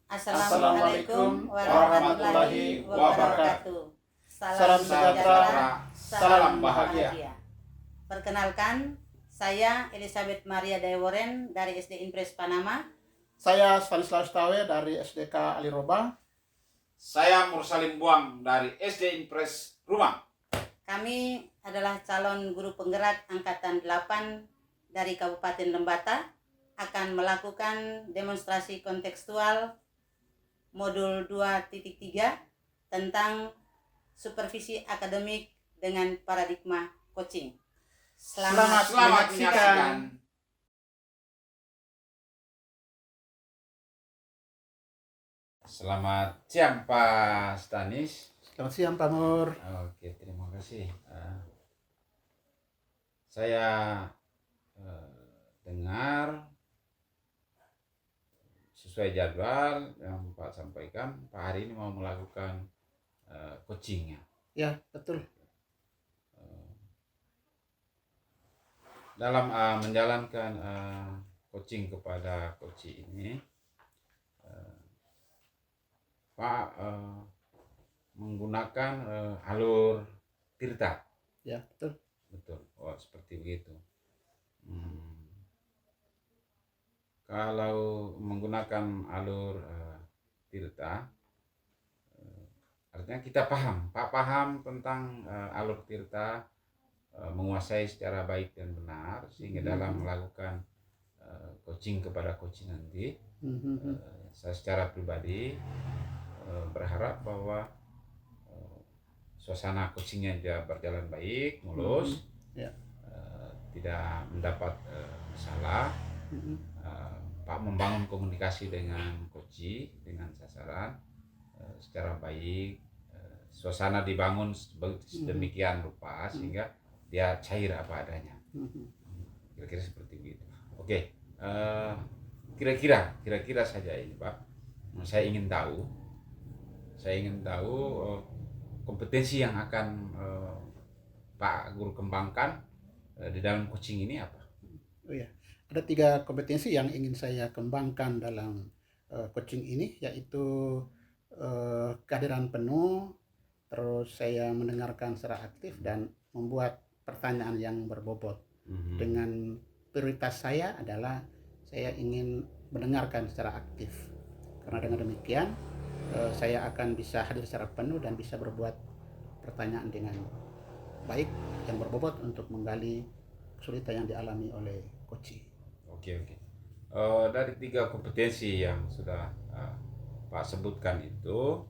Assalamualaikum warahmatullahi wabarakatuh. Salam sejahtera, salam bahagia. Perkenalkan, saya Elizabeth Maria Daeworen dari SD Impres Panama. Saya Stanislaus Tawe dari SDK Aliroba. Saya Mursalim Buang dari SD Impres Rumah. Kami adalah calon guru penggerak Angkatan 8 dari Kabupaten Lembata, akan melakukan demonstrasi kontekstual modul 2.3 tentang supervisi akademik dengan paradigma coaching. Selamat menyaksikan. Selamat siang Pak Stanis. Selamat siang Pak Mur. Oke, terima kasih. Saya dengar sesuai jadwal yang Pak sampaikan, Pak hari ini mau melakukan coachingnya. Ya, betul. Dalam menjalankan coaching kepada coach ini, Pak menggunakan alur Tirta. Ya, betul. Betul. Oh, seperti begitu. Kalau menggunakan alur Tirta, artinya kita paham, Pak paham tentang alur Tirta, menguasai secara baik dan benar, sehingga dalam melakukan coaching kepada coach nanti, saya secara pribadi berharap bahwa suasana coachingnya dia berjalan baik, mulus, tidak mendapat masalah. Pak membangun komunikasi dengan coach, dengan sasaran secara baik, suasana dibangun sedemikian rupa sehingga dia cair apa adanya. Kira-kira seperti begitu. Oke, kira-kira saja ini Pak. Saya ingin tahu kompetensi yang akan Pak Guru kembangkan di dalam coaching ini apa? Oh ya, ada 3 kompetensi yang ingin saya kembangkan dalam coaching ini, yaitu kehadiran penuh, terus saya mendengarkan secara aktif dan membuat pertanyaan yang berbobot. Dengan prioritas saya adalah saya ingin mendengarkan secara aktif, karena dengan demikian saya akan bisa hadir secara penuh dan bisa berbuat pertanyaan dengan baik yang berbobot untuk menggali kesulitan yang dialami oleh coach. Oke. Dari 3 kompetensi yang sudah Pak sebutkan itu,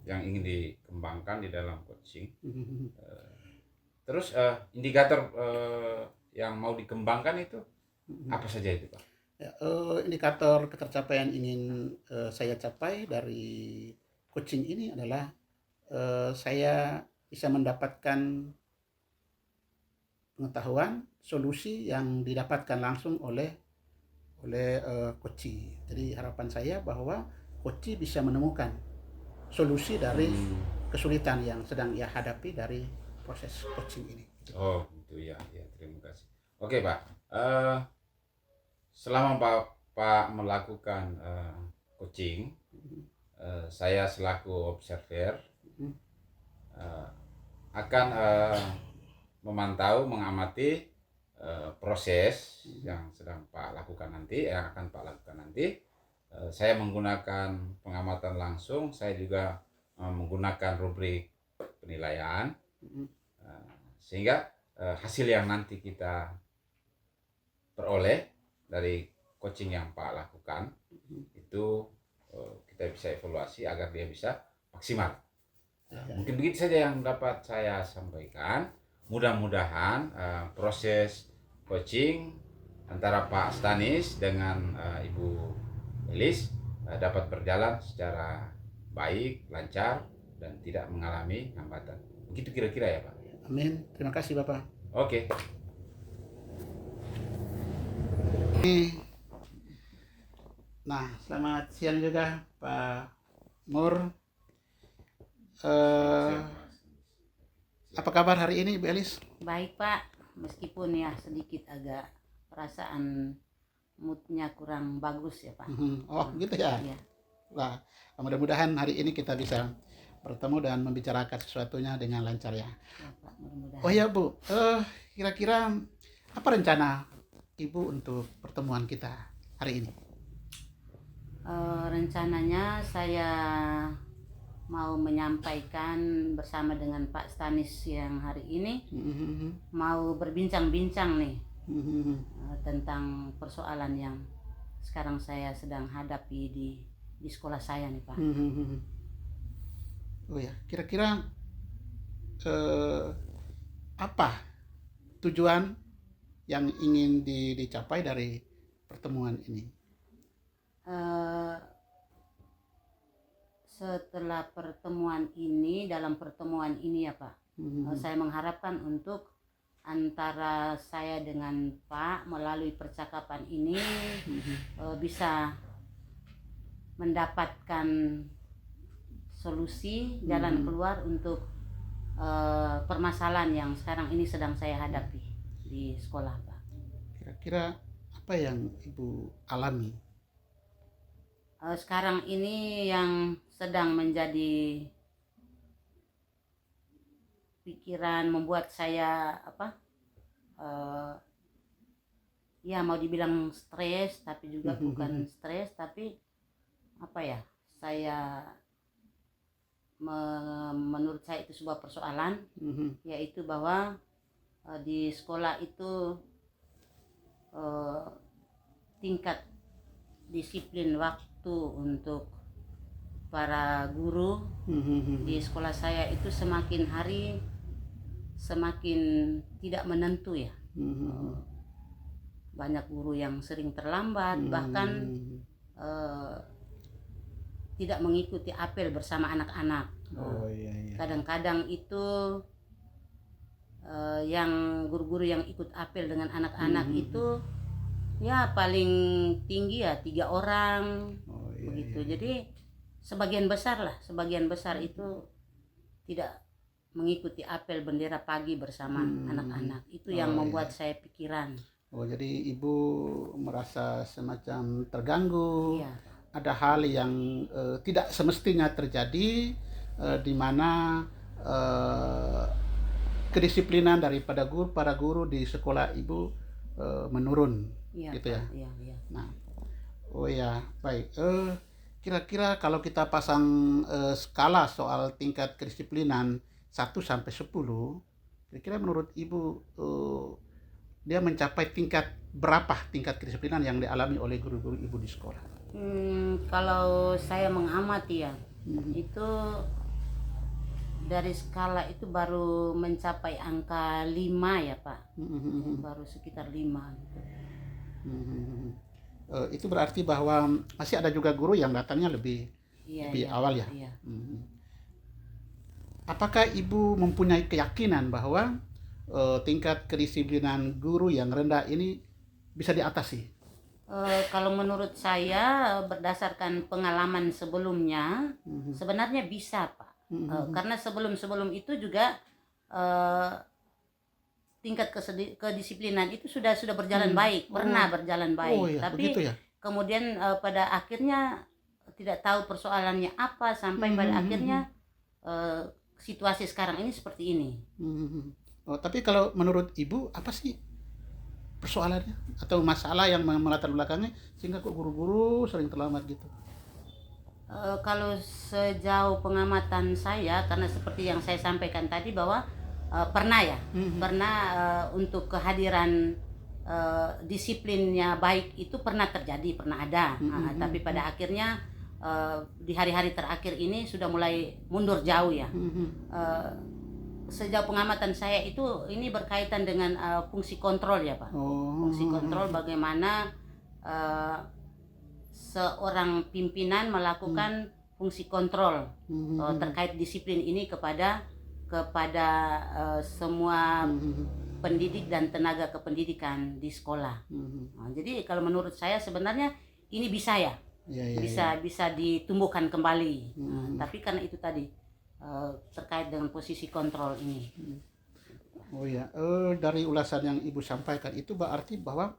yang ingin dikembangkan di dalam coaching, terus indikator yang mau dikembangkan itu apa saja itu Pak? Ya, indikator ketercapaian ingin saya capai dari coaching ini adalah saya bisa mendapatkan pengetahuan, solusi yang didapatkan langsung oleh coach. Jadi harapan saya bahwa coach bisa menemukan solusi dari kesulitan yang sedang ia hadapi dari proses coaching ini. Oh, itu ya, terima kasih. Oke Pak, selama Pak melakukan coaching, saya selaku observer akan memantau, mengamati proses yang sedang Pak lakukan nanti, yang akan Pak lakukan nanti. Saya menggunakan pengamatan langsung, saya juga menggunakan rubrik penilaian, sehingga hasil yang nanti kita peroleh dari coaching yang Pak lakukan itu kita bisa evaluasi agar dia bisa maksimal. Mungkin begitu saja yang dapat saya sampaikan. Mudah-mudahan proses coaching antara Pak Stanis dengan Ibu Elis dapat berjalan secara baik, lancar, dan tidak mengalami hambatan. Begitu kira-kira ya Pak? Amin. Terima kasih Bapak. Oke. Nah, selamat siang juga Pak Mur. Apa kabar hari ini Bu Elis? Baik Pak, meskipun ya sedikit agak perasaan moodnya kurang bagus ya Pak. Oh gitu ya. Iya. Wah, mudah-mudahan hari ini kita bisa bertemu dan membicarakan sesuatunya dengan lancar ya. Ya Pak, mudah-mudahan. Oh ya Bu, kira-kira apa rencana Ibu untuk pertemuan kita hari ini? Rencananya saya mau menyampaikan bersama dengan Pak Stanis yang hari ini mau berbincang-bincang nih tentang persoalan yang sekarang saya sedang hadapi di sekolah saya nih Pak. Oh ya, kira-kira apa tujuan yang ingin dicapai dari pertemuan ini? Setelah pertemuan ini, dalam pertemuan ini ya Pak, saya mengharapkan untuk antara saya dengan Pak melalui percakapan ini bisa mendapatkan solusi jalan keluar untuk permasalahan yang sekarang ini sedang saya hadapi di sekolah Pak. Kira-kira apa yang Ibu alami? Sekarang ini yang sedang menjadi pikiran membuat saya ya mau dibilang stres tapi juga bukan stres, tapi saya menurut saya itu sebuah persoalan, yaitu bahwa di sekolah itu tingkat disiplin waktu untuk para guru di sekolah saya itu semakin hari semakin tidak menentu ya. Banyak guru yang sering terlambat, bahkan tidak mengikuti apel bersama anak-anak. Kadang-kadang itu yang guru-guru yang ikut apel dengan anak-anak itu ya paling tinggi ya 3 orang begitu. Jadi sebagian besar itu tidak mengikuti apel bendera pagi bersama anak-anak. Itu yang membuat saya pikiran. Jadi Ibu merasa semacam terganggu. Iya. Ada hal yang tidak semestinya terjadi, di mana kedisiplinan daripada para guru di sekolah Ibu menurun, gitu ya. Iya. Nah, oh ya, baik. Kira-kira kalau kita pasang skala soal tingkat kedisiplinan 1 sampai 10, kira-kira menurut Ibu dia mencapai tingkat berapa tingkat kedisiplinan yang dialami oleh guru-guru Ibu di sekolah? Kalau saya mengamati ya, itu dari skala itu baru mencapai angka 5 ya Pak. Baru sekitar 5 gitu. Itu berarti bahwa masih ada juga guru yang datangnya lebih awal ya. Iya. Apakah Ibu mempunyai keyakinan bahwa tingkat kedisiplinan guru yang rendah ini bisa diatasi? Kalau menurut saya berdasarkan pengalaman sebelumnya sebenarnya bisa Pak. Karena sebelum itu juga tingkat kedisiplinan itu sudah berjalan baik, pernah berjalan baik. Oh, iya, tapi ya? Kemudian pada akhirnya tidak tahu persoalannya apa sampai pada akhirnya situasi sekarang ini seperti ini. Tapi kalau menurut Ibu apa sih persoalannya atau masalah yang melatar belakangnya sehingga kok guru-guru sering terlambat gitu? Kalau sejauh pengamatan saya, karena seperti yang saya sampaikan tadi bahwa pernah untuk kehadiran disiplinnya baik itu pernah terjadi, pernah ada. Tapi pada akhirnya di hari-hari terakhir ini sudah mulai mundur jauh ya. Sejauh pengamatan saya itu ini berkaitan dengan fungsi kontrol ya Pak. Fungsi kontrol bagaimana seorang pimpinan melakukan fungsi kontrol terkait disiplin ini kepada semua pendidik dan tenaga kependidikan di sekolah. Jadi kalau menurut saya sebenarnya ini bisa ya, bisa ditumbuhkan kembali. Tapi karena itu tadi terkait dengan posisi kontrol ini. Dari ulasan yang Ibu sampaikan itu berarti bahwa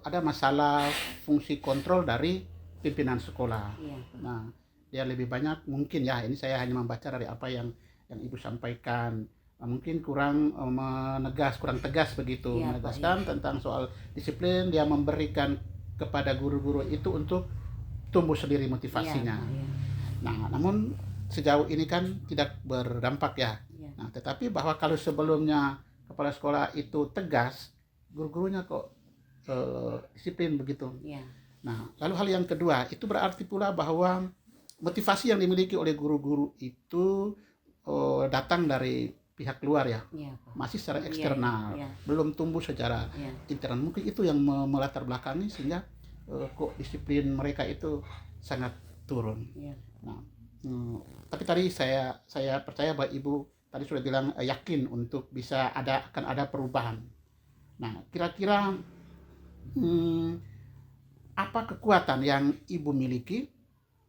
ada masalah fungsi kontrol dari pimpinan sekolah. Iya. Nah, dia lebih banyak mungkin ya, ini saya hanya membaca dari apa yang Ibu sampaikan. Mungkin kurang kurang tegas begitu, Iya, Pak, menegaskan tentang soal disiplin, dia memberikan kepada guru-guru itu untuk tumbuh sendiri motivasinya. Iya. Nah, namun sejauh ini kan tidak berdampak ya. Iya. Nah, tetapi bahwa kalau sebelumnya kepala sekolah itu tegas, guru-gurunya kok disiplin begitu. Iya. Nah, lalu hal yang kedua, itu berarti pula bahwa motivasi yang dimiliki oleh guru-guru itu datang dari pihak luar ya, Iya, Pak. masih secara Iya, eksternal, iya. belum tumbuh secara Iya. internal. Mungkin itu yang melatar belakangi sehingga kok disiplin mereka itu sangat turun. Iya. Nah, tapi tadi saya percaya bahwa Ibu tadi sudah bilang yakin untuk bisa akan ada perubahan. Nah, kira-kira apa kekuatan yang Ibu miliki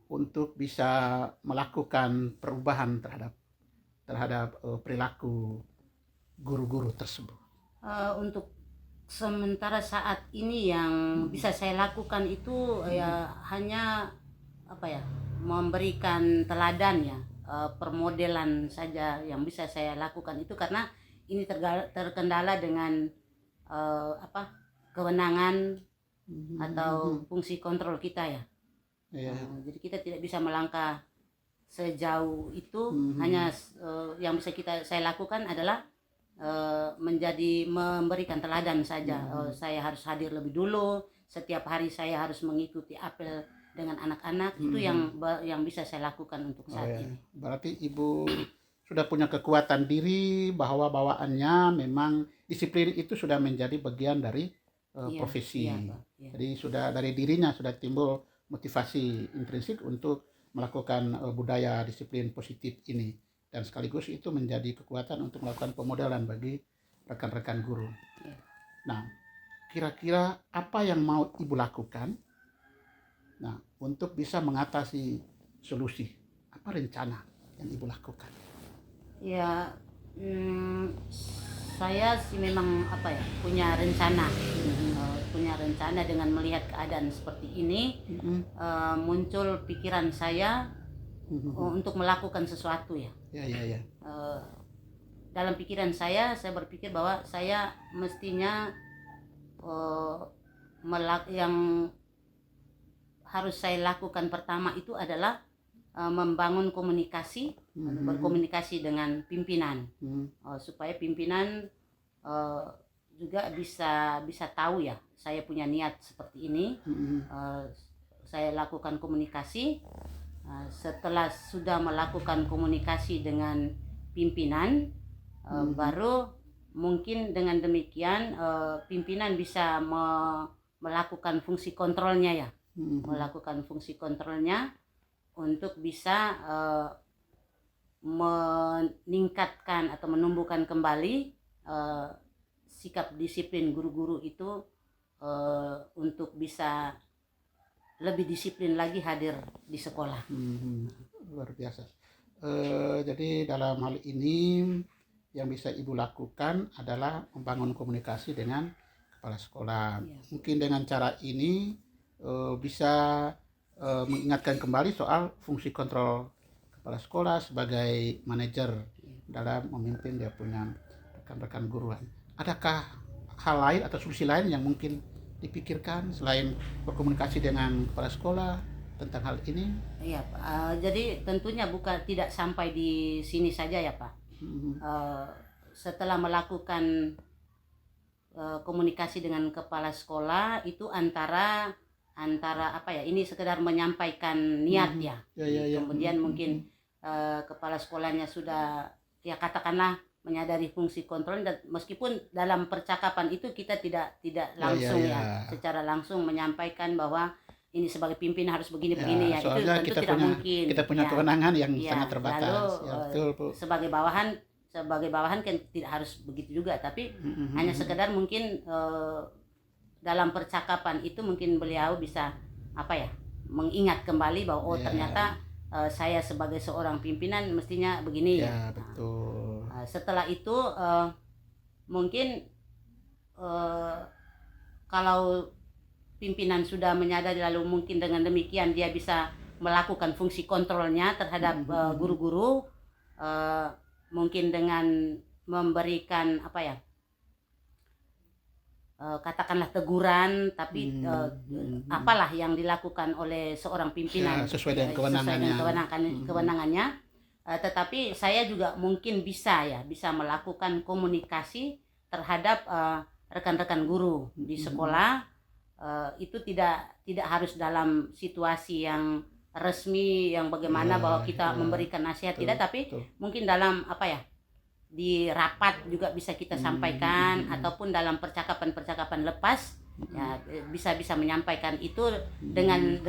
untuk bisa melakukan perubahan terhadap perilaku guru-guru tersebut? Untuk sementara saat ini yang bisa saya lakukan itu ya hanya memberikan teladan ya, permodelan saja yang bisa saya lakukan itu, karena ini terkendala dengan kewenangan atau fungsi kontrol kita ya. Jadi kita tidak bisa melangkah sejauh itu. Hanya yang bisa saya lakukan adalah memberikan teladan saja. Saya harus hadir lebih dulu, setiap hari saya harus mengikuti apel dengan anak-anak. Itu yang bisa saya lakukan untuk saat ini. Berarti Ibu sudah punya kekuatan diri bahwa bawaannya memang disiplin itu sudah menjadi bagian dari profesi. Iya, Pak. Iya. Jadi sudah dari dirinya sudah timbul motivasi intrinsik untuk melakukan budaya disiplin positif ini, dan sekaligus itu menjadi kekuatan untuk melakukan pemodelan bagi rekan-rekan guru. Iya. Nah, kira-kira apa yang mau Ibu lakukan untuk bisa mengatasi solusi? Apa rencana yang Ibu lakukan? Ya, saya sih memang punya rencana. Punya rencana dengan melihat keadaan seperti ini, muncul pikiran saya untuk melakukan sesuatu ya. Ya. Dalam pikiran saya berpikir bahwa saya mestinya yang harus saya lakukan pertama itu adalah membangun komunikasi, berkomunikasi dengan pimpinan, supaya pimpinan juga bisa tahu ya saya punya niat seperti ini. Saya lakukan komunikasi. Setelah sudah melakukan komunikasi dengan pimpinan, baru mungkin dengan demikian pimpinan bisa melakukan fungsi kontrolnya ya, melakukan fungsi kontrolnya untuk bisa meningkatkan atau menumbuhkan kembali sikap disiplin guru-guru itu, untuk bisa lebih disiplin lagi hadir di sekolah. Luar biasa. Jadi dalam hal ini yang bisa Ibu lakukan adalah membangun komunikasi dengan kepala sekolah. Iya. Mungkin dengan cara ini bisa mengingatkan kembali soal fungsi kontrol kepala sekolah sebagai manajer dalam memimpin dia punya rekan-rekan guruan. Adakah hal lain atau solusi lain yang mungkin dipikirkan selain berkomunikasi dengan kepala sekolah tentang hal ini? Iya, Pak. Jadi tentunya tidak sampai di sini saja ya, Pak. Setelah melakukan komunikasi dengan kepala sekolah itu antara ini sekedar menyampaikan niat ya. Kemudian mungkin kepala sekolahnya sudah ya katakanlah menyadari fungsi kontrol, dan meskipun dalam percakapan itu kita tidak langsung secara langsung menyampaikan bahwa ini sebagai pimpinan harus begini ya, itu tentu tidak mungkin. Kita punya kewenangan yang sangat terbatas. Lalu sebagai bawahan kan tidak harus begitu juga, tapi hanya sekedar mungkin dalam percakapan itu mungkin beliau bisa mengingat kembali bahwa ternyata saya sebagai seorang pimpinan mestinya begini ya. Betul. Setelah itu mungkin kalau pimpinan sudah menyadari, lalu mungkin dengan demikian dia bisa melakukan fungsi kontrolnya terhadap guru-guru, mungkin dengan memberikan katakanlah teguran, tapi apalah yang dilakukan oleh seorang pimpinan sesuai dengan kewenangannya. Tetapi saya juga mungkin bisa melakukan komunikasi terhadap rekan-rekan guru di sekolah. Itu tidak harus dalam situasi yang resmi yang bagaimana bahwa kita memberikan nasihat, tidak, tapi mungkin dalam di rapat juga bisa kita sampaikan, ataupun dalam percakapan lepas ya bisa menyampaikan itu dengan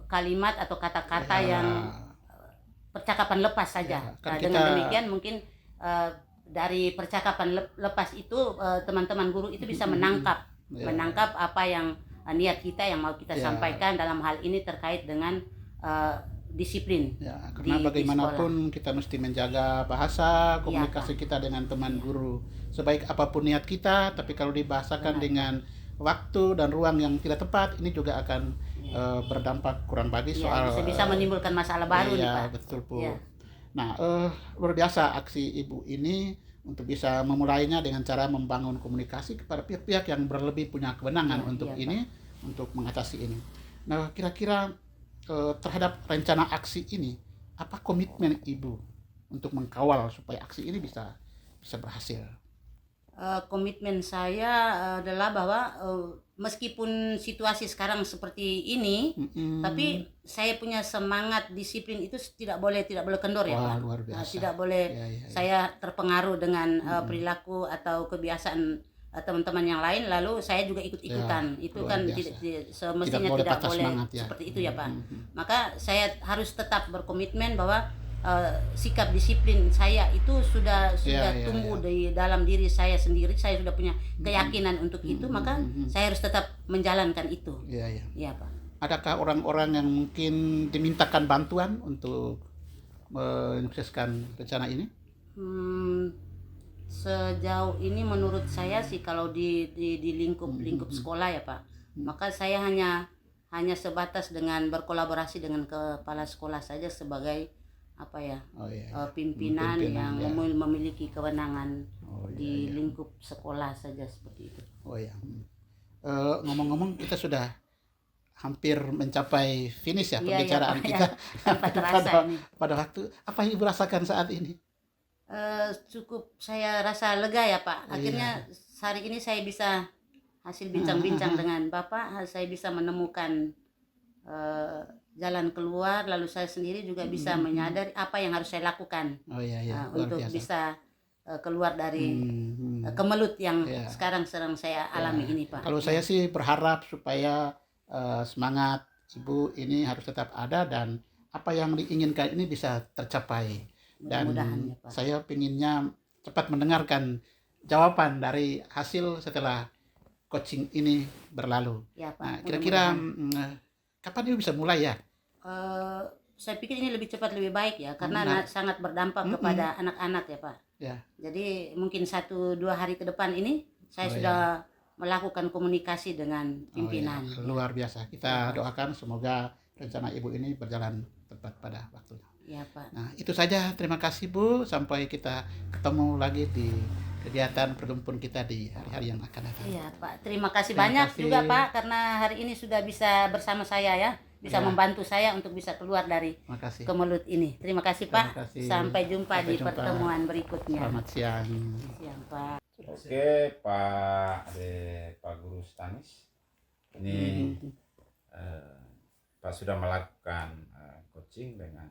kalimat atau kata-kata yang percakapan lepas saja. Dengan demikian mungkin dari percakapan lepas itu teman-teman guru itu bisa menangkap apa yang niat kita yang mau kita sampaikan dalam hal ini terkait dengan disiplin. Karena bagaimanapun kita mesti menjaga bahasa komunikasi kita dengan teman guru. Sebaik apapun niat kita, tapi kalau dibahasakan dengan waktu dan ruang yang tidak tepat, ini juga akan berdampak kurang bagus soal bisa menimbulkan masalah baru nih Pak. Betul Bu. Nah, luar biasa aksi Ibu ini untuk bisa memulainya dengan cara membangun komunikasi kepada pihak-pihak yang berlebih punya kewenangan untuk mengatasi ini. Nah, kira-kira terhadap rencana aksi ini, apa komitmen Ibu untuk mengkawal supaya aksi ini bisa berhasil? Komitmen saya adalah bahwa meskipun situasi sekarang seperti ini, tapi saya punya semangat disiplin itu tidak boleh kendor ya Pak. Luar biasa. Tidak boleh saya terpengaruh dengan perilaku atau kebiasaan teman-teman yang lain lalu saya juga ikut-ikutan. Itu kan semestinya tidak boleh seperti itu ya Pak. Maka saya harus tetap berkomitmen bahwa sikap disiplin saya itu sudah tumbuh di dalam diri saya sendiri. Saya sudah punya keyakinan untuk itu, maka saya harus tetap menjalankan itu. Iya Pak. Adakah orang-orang yang mungkin dimintakan bantuan untuk menyukseskan rencana ini? Sejauh ini menurut saya sih kalau di lingkup sekolah ya Pak, maka saya hanya sebatas dengan berkolaborasi dengan kepala sekolah saja sebagai pimpinan yang memiliki kewenangan di lingkup sekolah saja seperti itu. Ngomong-ngomong kita sudah hampir mencapai finish pembicaraan kita. Pada waktu apa yang Ibu rasakan saat ini? Cukup saya rasa lega ya Pak. Akhirnya hari ini saya bisa hasil bincang-bincang dengan Bapak, saya bisa menemukan jalan keluar, lalu saya sendiri juga bisa menyadari apa yang harus saya lakukan untuk bisa keluar dari kemelut yang sekarang sedang saya alami ini Pak. Kalau saya sih berharap supaya semangat Ibu ini harus tetap ada dan apa yang diinginkan ini bisa tercapai. Dan saya pinginnya cepat mendengarkan jawaban dari hasil setelah coaching ini berlalu. Ya, Pak. Nah, kira-kira kapan Ibu bisa mulai ya? Saya pikir ini lebih cepat lebih baik ya, karena sangat berdampak kepada anak-anak ya Pak. Jadi mungkin 1-2 hari ke depan ini saya sudah melakukan komunikasi dengan pimpinan. Luar biasa. Kita doakan semoga rencana Ibu ini berjalan tepat pada waktunya. Ya Pak. Nah itu saja, terima kasih Bu, sampai kita ketemu lagi di kegiatan pertemuan kita di hari-hari yang akan datang. Iya Pak, terima kasih banyak juga Pak karena hari ini sudah bisa bersama saya ya, bisa membantu saya untuk bisa keluar dari kemelut ini. Terima kasih Pak. Sampai jumpa di pertemuan berikutnya. Selamat siang. Siang Pak. Oke Pak Guru Stanis, ini Pak sudah melakukan coaching dengan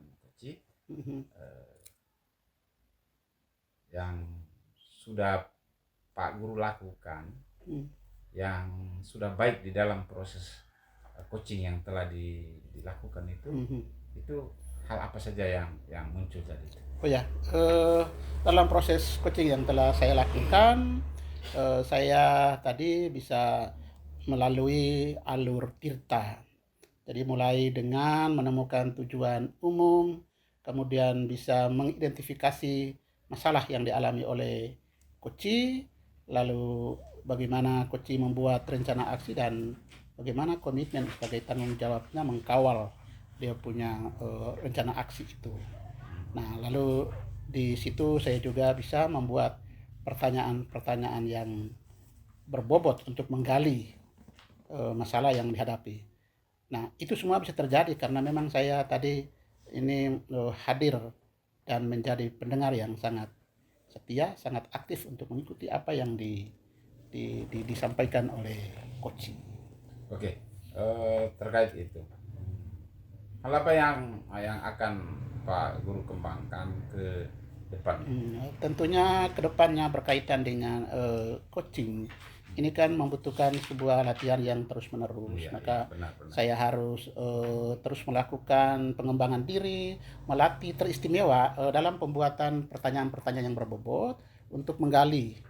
yang sudah Pak Guru lakukan, yang sudah baik di dalam proses coaching yang telah dilakukan itu hal apa saja yang muncul tadi? Dalam proses coaching yang telah saya lakukan, saya tadi bisa melalui alur Tirta. Jadi mulai dengan menemukan tujuan umum, kemudian bisa mengidentifikasi masalah yang dialami oleh coach, lalu bagaimana coach membuat rencana aksi dan bagaimana komitmen sebagai tanggung jawabnya mengkawal dia punya rencana aksi itu. Nah, lalu di situ saya juga bisa membuat pertanyaan-pertanyaan yang berbobot untuk menggali masalah yang dihadapi. Nah, itu semua bisa terjadi karena memang saya tadi ini hadir dan menjadi pendengar yang sangat setia, sangat aktif untuk mengikuti apa yang disampaikan oleh coach. Oke, terkait itu, hal apa yang akan Pak Guru kembangkan ke depan? Tentunya ke depannya berkaitan dengan coaching. Ini kan membutuhkan sebuah latihan yang terus-menerus. Maka benar. saya harus terus melakukan pengembangan diri, melatih teristimewa dalam pembuatan pertanyaan-pertanyaan yang berbobot untuk menggali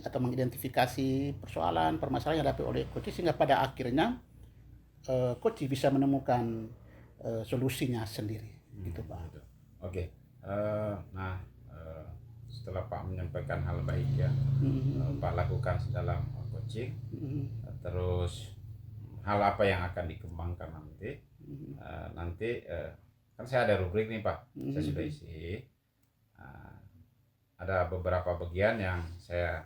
atau mengidentifikasi permasalahan yang dihadapi oleh coach sehingga pada akhirnya coach bisa menemukan solusinya sendiri. Gitu, Pak. Oke. Nah, setelah Pak menyampaikan hal baik ya, Pak lakukan dalam coaching, terus hal apa yang akan dikembangkan nanti? Nanti kan saya ada rubrik nih Pak, saya sudah isi. Ada beberapa bagian yang saya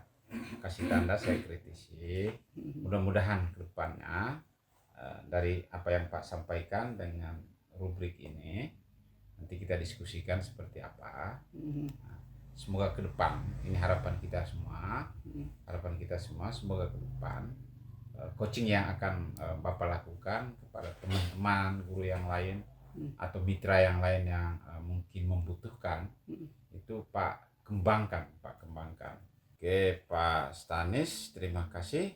kasih tanda, saya kritisi. Mudah-mudahan ke depannya dari apa yang Pak sampaikan dengan rubrik ini nanti kita diskusikan seperti apa. Semoga ke depan, ini harapan kita semua, semoga ke depan coaching yang akan Bapak lakukan kepada teman-teman guru yang lain atau mitra yang lain yang mungkin membutuhkan itu Pak kembangkan. Oke, Pak Stanis, terima kasih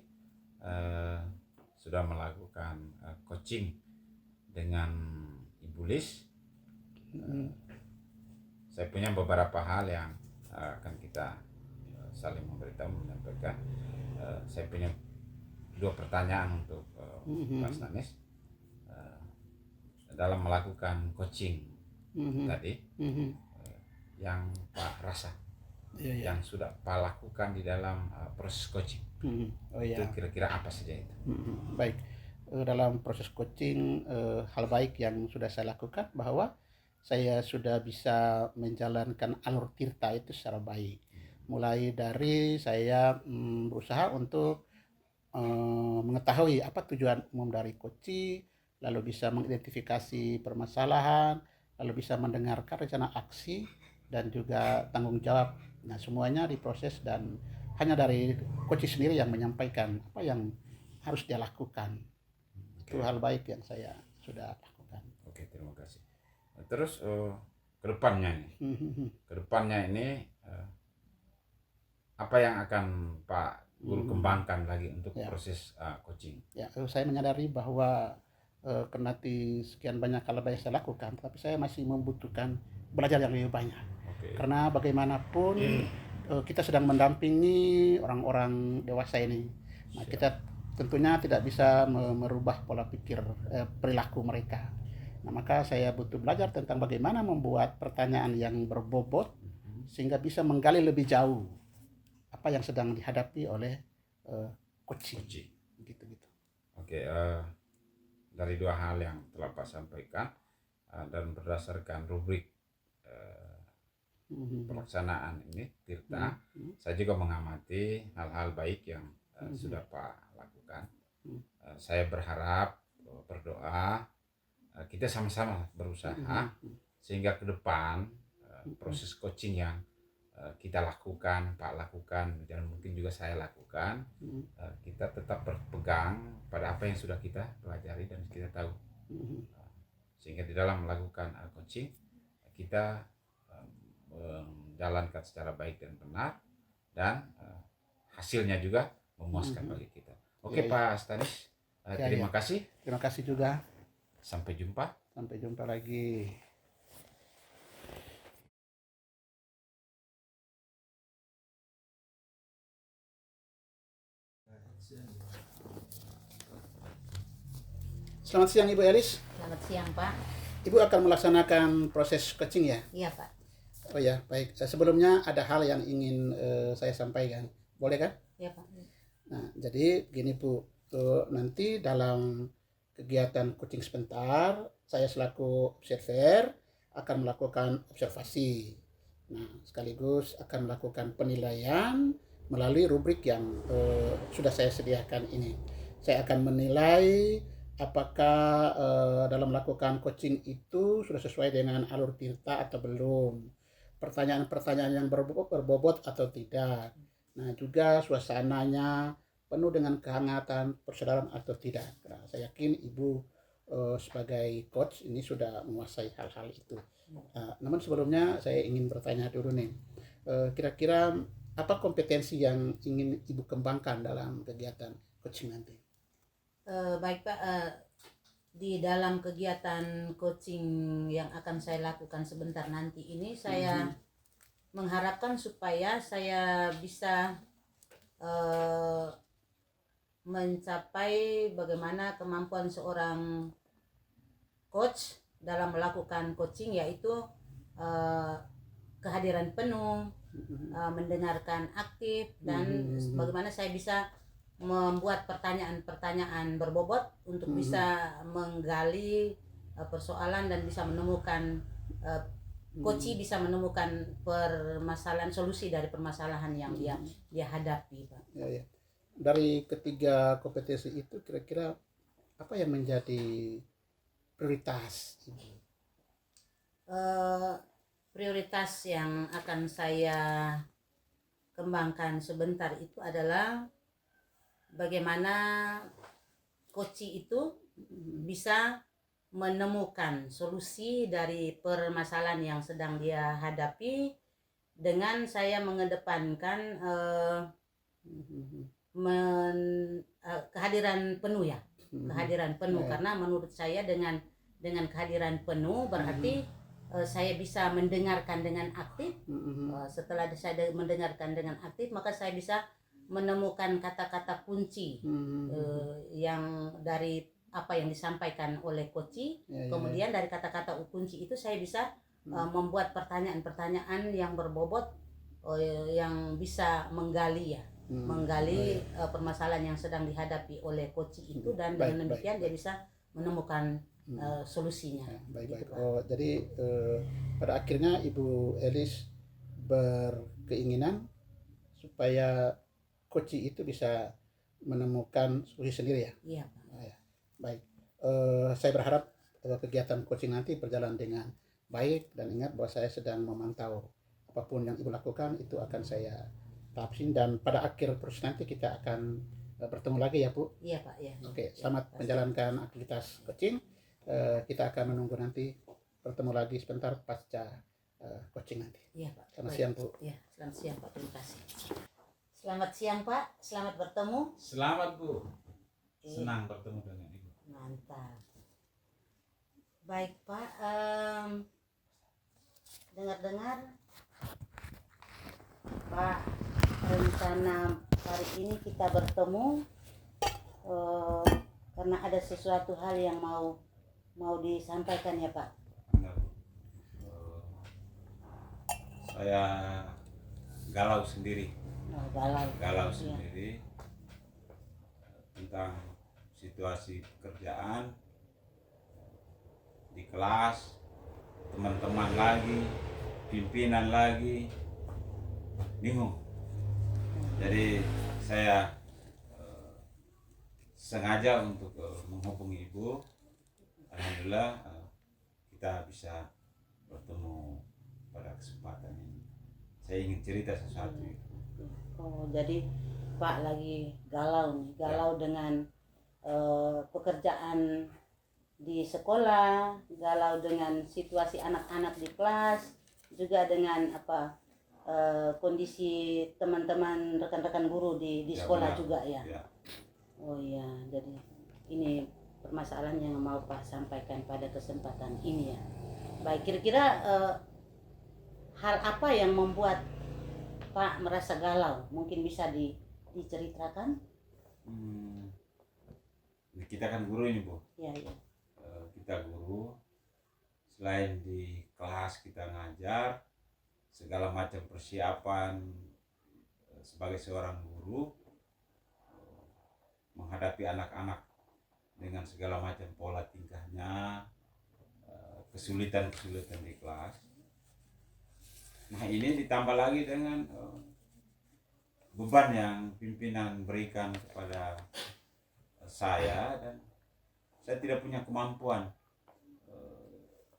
sudah melakukan coaching dengan Ibu Lis. Saya punya beberapa hal yang akan kita saling menyampaikan. Saya punya 2 pertanyaan untuk Pak Stanis dalam melakukan coaching tadi, yang Pak rasa yang sudah Pak lakukan di dalam proses coaching. Itu kira-kira apa saja itu? Baik, dalam proses coaching hal baik yang sudah saya lakukan bahwa saya sudah bisa menjalankan alur tirta itu secara baik. Mulai dari saya berusaha untuk mengetahui apa tujuan umum dari coaching, lalu bisa mengidentifikasi permasalahan, lalu bisa mendengarkan rencana aksi dan juga tanggung jawab. Nah, semuanya diproses dan hanya dari coaching sendiri yang menyampaikan apa yang harus dia lakukan. Itu hal baik yang saya sudah lakukan. Oke, terima kasih. Terus kedepannya ini apa yang akan Pak Guru kembangkan lagi untuk proses coaching? Ya, saya menyadari bahwa karena sekian banyak hal yang saya lakukan, tapi saya masih membutuhkan belajar yang lebih banyak. Karena bagaimanapun kita sedang mendampingi orang-orang dewasa ini. Nah, kita tentunya tidak bisa merubah pola pikir perilaku mereka. Nah, maka saya butuh belajar tentang bagaimana membuat pertanyaan yang berbobot sehingga bisa menggali lebih jauh apa yang sedang dihadapi oleh coaching. Gitu. Oke, dari 2 hal yang telah Pak sampaikan dan berdasarkan rubrik pelaksanaan ini tirta, saya juga mengamati hal-hal baik yang sudah Pak lakukan. Saya berharap, berdoa kita sama-sama berusaha sehingga ke depan proses coaching yang kita lakukan, Pak lakukan, dan mungkin juga saya lakukan, kita tetap berpegang pada apa yang sudah kita pelajari dan kita tahu, sehingga di dalam melakukan coaching kita menjalankan secara baik dan benar dan hasilnya juga memuaskan bagi kita. Oke, Pak Stanis, terima kasih. Terima kasih juga. Sampai jumpa lagi. Selamat siang Ibu Elis. Selamat siang Pak. Ibu akan melaksanakan proses coaching ya? Iya Pak. Oh ya, baik. Sebelumnya ada hal yang ingin saya sampaikan. Boleh kan? Iya Pak. Nah, jadi gini Bu, nanti dalam kegiatan coaching sebentar, saya selaku observer akan melakukan observasi. Nah, sekaligus akan melakukan penilaian melalui rubrik yang sudah saya sediakan ini. Saya akan menilai apakah dalam melakukan coaching itu sudah sesuai dengan alur tirta atau belum. Pertanyaan-pertanyaan yang berbobot atau tidak. Nah, juga suasananya penuh dengan kehangatan persaudaraan atau tidak. Nah, saya yakin Ibu sebagai coach ini sudah menguasai hal-hal itu. Namun sebelumnya saya ingin bertanya dulu nih, kira-kira apa kompetensi yang ingin Ibu kembangkan dalam kegiatan coaching nanti? Baik Pak, di dalam kegiatan coaching yang akan saya lakukan sebentar nanti ini, saya mengharapkan supaya saya bisa mencapai bagaimana kemampuan seorang coach dalam melakukan coaching, yaitu kehadiran penuh, mendengarkan aktif, dan bagaimana saya bisa membuat pertanyaan-pertanyaan berbobot untuk bisa menggali persoalan dan bisa menemukan coach bisa menemukan permasalahan, solusi dari permasalahan yang dia hadapi, Pak. Ya. Dari ketiga kompetensi itu kira-kira apa yang menjadi prioritas? Prioritas yang akan saya kembangkan sebentar itu adalah bagaimana coach itu bisa menemukan solusi dari permasalahan yang sedang dia hadapi dengan saya mengedepankan kehadiran penuh ya, kehadiran penuh. Karena menurut saya dengan kehadiran penuh berarti saya bisa mendengarkan dengan aktif. Setelah saya mendengarkan dengan aktif, maka saya bisa menemukan kata-kata kunci yang dari apa yang disampaikan oleh coach. Kemudian dari kata-kata kunci itu saya bisa membuat pertanyaan-pertanyaan yang berbobot, yang bisa menggali permasalahan yang sedang dihadapi oleh coach itu, dan dengan demikian dia bisa menemukan solusinya. Baik. Jadi pada akhirnya Ibu Elis berkeinginan supaya coach itu bisa menemukan solusi sendiri ya? Iya, Pak. Baik, saya berharap kegiatan coaching nanti berjalan dengan baik, dan ingat bahwa saya sedang memantau apapun yang Ibu lakukan itu akan saya tahapin, dan pada akhir proses nanti kita akan bertemu lagi ya Bu. Iya Pak ya. Oke, selamat menjalankan aktivitas coaching. Kita akan menunggu nanti bertemu lagi sebentar pasca coaching nanti. Iya Pak. Selamat siang Bu. Iya, selamat siang Pak. Terima kasih. Selamat siang Pak. Selamat bertemu. Selamat Bu. Senang bertemu dengan Ibu. Mantap. Baik Pak, dengar-dengar Pak, rencana hari ini kita bertemu karena ada sesuatu hal yang mau disampaikan ya Pak. Benar. Saya galau sendiri. Galau sendiri tentang situasi pekerjaan di kelas, teman-teman lagi, pimpinan lagi, bingung. Jadi saya sengaja untuk menghubungi Ibu. Alhamdulillah kita bisa bertemu pada kesempatan ini. Saya ingin cerita sesuatu. Oh, jadi Pak lagi galau nih, dengan pekerjaan di sekolah, galau dengan situasi anak-anak di kelas, juga dengan kondisi teman-teman rekan-rekan guru di sekolah benar. Juga ya. Oh iya, jadi ini permasalahan yang mau Pak sampaikan pada kesempatan ini ya. Baik, kira-kira hal apa yang membuat Pak merasa galau? Mungkin bisa diceritakan? Kita kan guru ini Bu. Iya. Kita guru, selain di kelas kita ngajar, segala macam persiapan sebagai seorang guru, menghadapi anak-anak dengan segala macam pola tingkahnya, kesulitan-kesulitan di kelas. Nah ini ditambah lagi dengan beban yang pimpinan berikan kepada saya, dan saya tidak punya kemampuan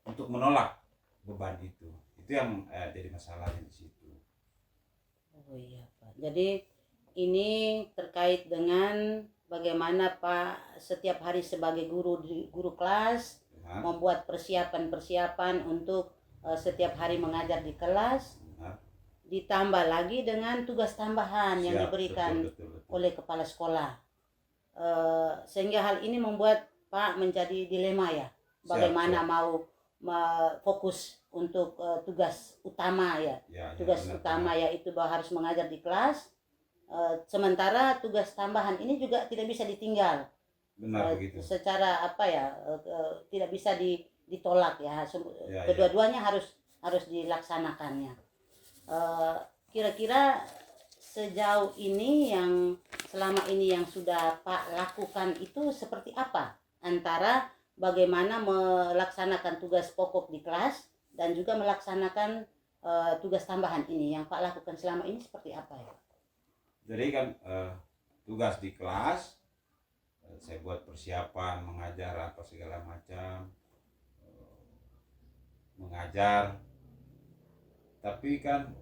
untuk menolak beban itu. Itu yang jadi masalahnya di situ. Oh iya Pak. Jadi ini terkait dengan bagaimana Pak setiap hari sebagai guru kelas membuat persiapan untuk setiap hari mengajar di kelas, ditambah lagi dengan tugas tambahan yang diberikan betul. oleh kepala sekolah, sehingga hal ini membuat Pak menjadi dilema ya, bagaimana mau fokus untuk tugas utama ya, tugas utama yaitu bahwa harus mengajar di kelas, sementara tugas tambahan ini juga tidak bisa ditinggal. Benar begitu. Secara tidak bisa ditolak ya. Kedua-duanya harus dilaksanakannya. Kira-kira sejauh ini yang selama ini yang sudah Pak lakukan itu seperti apa antara bagaimana melaksanakan tugas pokok di kelas dan juga melaksanakan tugas tambahan ini yang Pak lakukan selama ini seperti apa ya? Jadi kan tugas di kelas saya buat persiapan mengajar apa segala macam, mengajar, tapi kan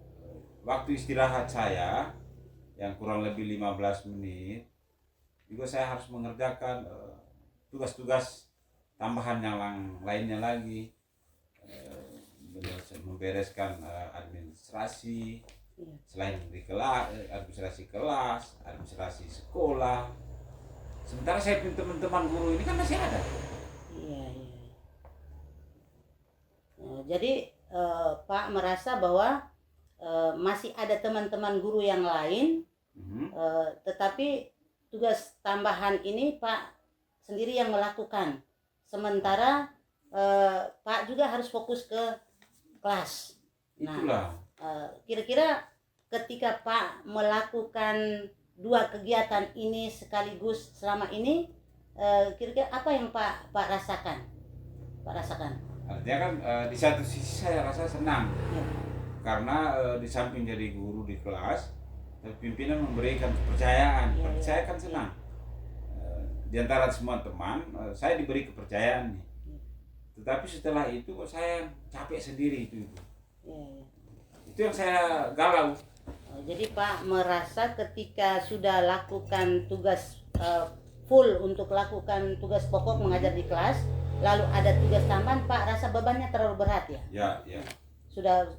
waktu istirahat saya yang kurang lebih 15 menit juga saya harus mengerjakan tugas-tugas tambahan yang lainnya lagi, membereskan administrasi selain di kelas, administrasi kelas, administrasi sekolah. Sementara saya punya teman-teman guru ini kan masih ada. Iya. Jadi Pak merasa bahwa masih ada teman-teman guru yang lain, tetapi tugas tambahan ini Pak sendiri yang melakukan. Sementara Pak juga harus fokus ke kelas. Itulah. Kira-kira ketika Pak melakukan dua kegiatan ini sekaligus selama ini, kira-kira apa yang Pak rasakan? Artinya kan di satu sisi saya rasa senang, karena di samping jadi guru di kelas, pimpinan memberikan kepercayaan. Saya kan senang. Di antara semua teman, saya diberi kepercayaan nih. Tetapi setelah itu saya capek sendiri itu. Itu yang saya galau. Jadi Pak merasa ketika sudah lakukan tugas full untuk lakukan tugas pokok mengajar di kelas, lalu ada tugas tambahan, Pak rasa bebannya terlalu berat ya? Ya. Sudah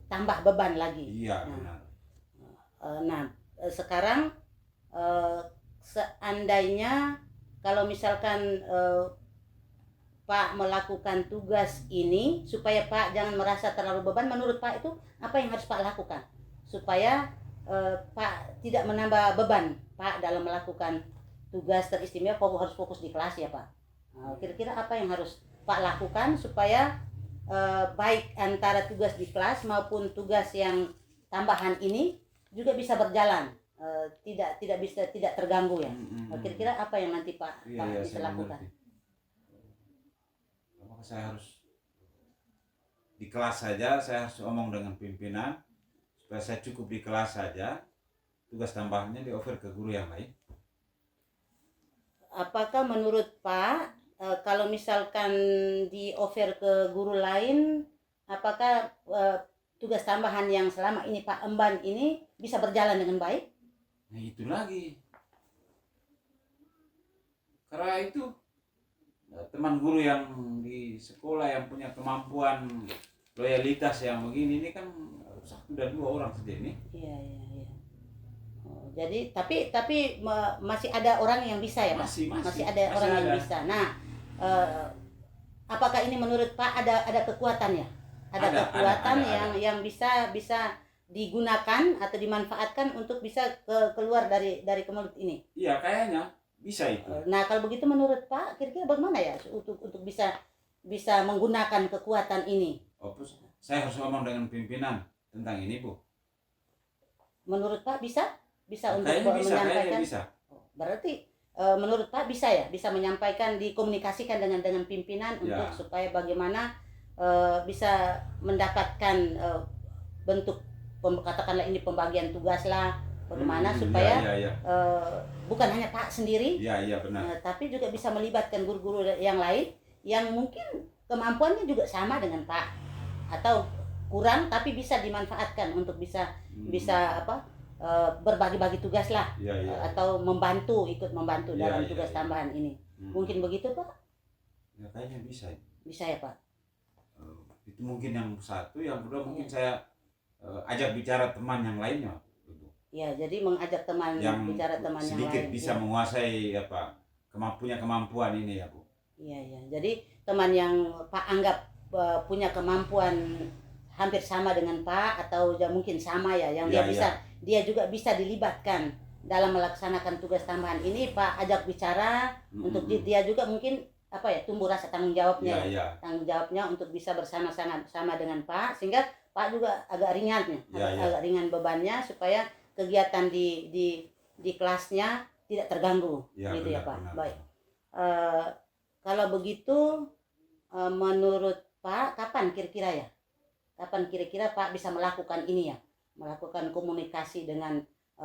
tambah beban lagi. Iya, benar. Sekarang seandainya kalau misalkan Pak melakukan tugas ini supaya Pak jangan merasa terlalu beban, menurut Pak itu apa yang harus Pak lakukan supaya Pak tidak menambah beban Pak dalam melakukan tugas teristimewa, harus fokus di kelas ya Pak? Kira-kira apa yang harus Pak lakukan supaya baik antara tugas di kelas maupun tugas yang tambahan ini juga bisa berjalan, tidak terganggu ya? Kira-kira apa yang nanti Pak bisa lakukan? Apakah saya harus di kelas saja, saya harus omong dengan pimpinan supaya saya cukup di kelas saja, tugas tambahannya di offer ke guru yang lain? Apakah menurut Pak kalau misalkan di offer ke guru lain, apakah tugas tambahan yang selama ini Pak emban ini bisa berjalan dengan baik? Nah itu lagi, karena itu teman guru yang di sekolah yang punya kemampuan loyalitas yang begini ini kan satu dan dua orang saja ini. Iya. Jadi tapi masih ada orang yang bisa ya Pak? Masih ada orang yang bisa. Nah, apakah ini menurut Pak ada kekuatan ya? Ada kekuatan yang bisa digunakan atau dimanfaatkan untuk bisa keluar dari kemelut ini? Iya, kayaknya bisa itu. Nah, kalau begitu menurut Pak kira-kira bagaimana ya untuk bisa menggunakan kekuatan ini? Saya harus ngomong dengan pimpinan tentang ini, Bu. Menurut Pak bisa untuk menyampaikan? bisa. Berarti menurut Pak bisa ya, bisa menyampaikan, dikomunikasikan dengan pimpinan untuk supaya bagaimana bisa mendapatkan bentuk katakanlah ini pembagian tugas lah, bagaimana supaya bukan hanya Pak sendiri, benar. tapi juga bisa melibatkan guru-guru yang lain yang mungkin kemampuannya juga sama dengan Pak atau kurang tapi bisa dimanfaatkan untuk bisa berbagi-bagi tugas lah, atau ikut membantu dalam tugas tambahan ini. Mungkin begitu Pak? Ya kayaknya bisa. Bisa ya Pak? Itu mungkin yang satu, yang kedua mungkin saya ajak bicara teman yang lainnya. Ya, jadi mengajak teman yang bicara teman yang lain. Sedikit bisa menguasai kemampuan ini ya Bu. Iya. Jadi teman yang Pak anggap punya kemampuan hampir sama dengan Pak atau mungkin sama ya, yang dia juga bisa dilibatkan dalam melaksanakan tugas tambahan ini, Pak ajak bicara untuk dia juga mungkin tumbuh rasa tanggung jawabnya, tanggung jawabnya untuk bisa bersama-sama dengan Pak, sehingga Pak juga agak ringan bebannya supaya kegiatan di kelasnya tidak terganggu, gitu ya Pak. Baik. Kalau begitu, menurut Pak, kapan kira-kira Pak bisa melakukan ini ya, melakukan komunikasi dengan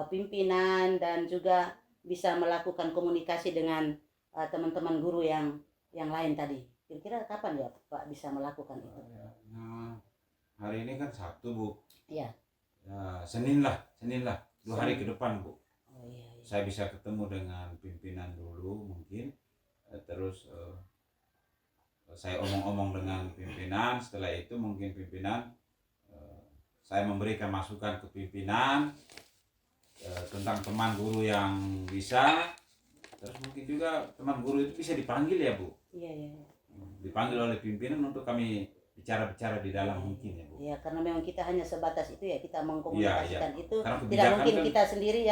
pimpinan dan juga bisa melakukan komunikasi dengan teman-teman guru yang lain tadi? Kira-kira kapan ya Pak bisa melakukan itu? Nah, hari ini kan Sabtu Bu. Iya. Senin lah 2 hari ke depan Bu. Oh, iya. Saya bisa ketemu dengan pimpinan dulu mungkin, terus saya omong-omong dengan pimpinan. Setelah itu mungkin pimpinan, saya memberikan masukan ke pimpinan tentang teman guru yang bisa. Terus mungkin juga teman guru itu bisa dipanggil ya Bu. Iya. Dipanggil oleh pimpinan untuk kami bicara di dalam mungkin ya Bu. Iya, karena memang kita hanya sebatas itu ya, kita mengkomunikasikan itu. Tidak mungkin kan, kita sendiri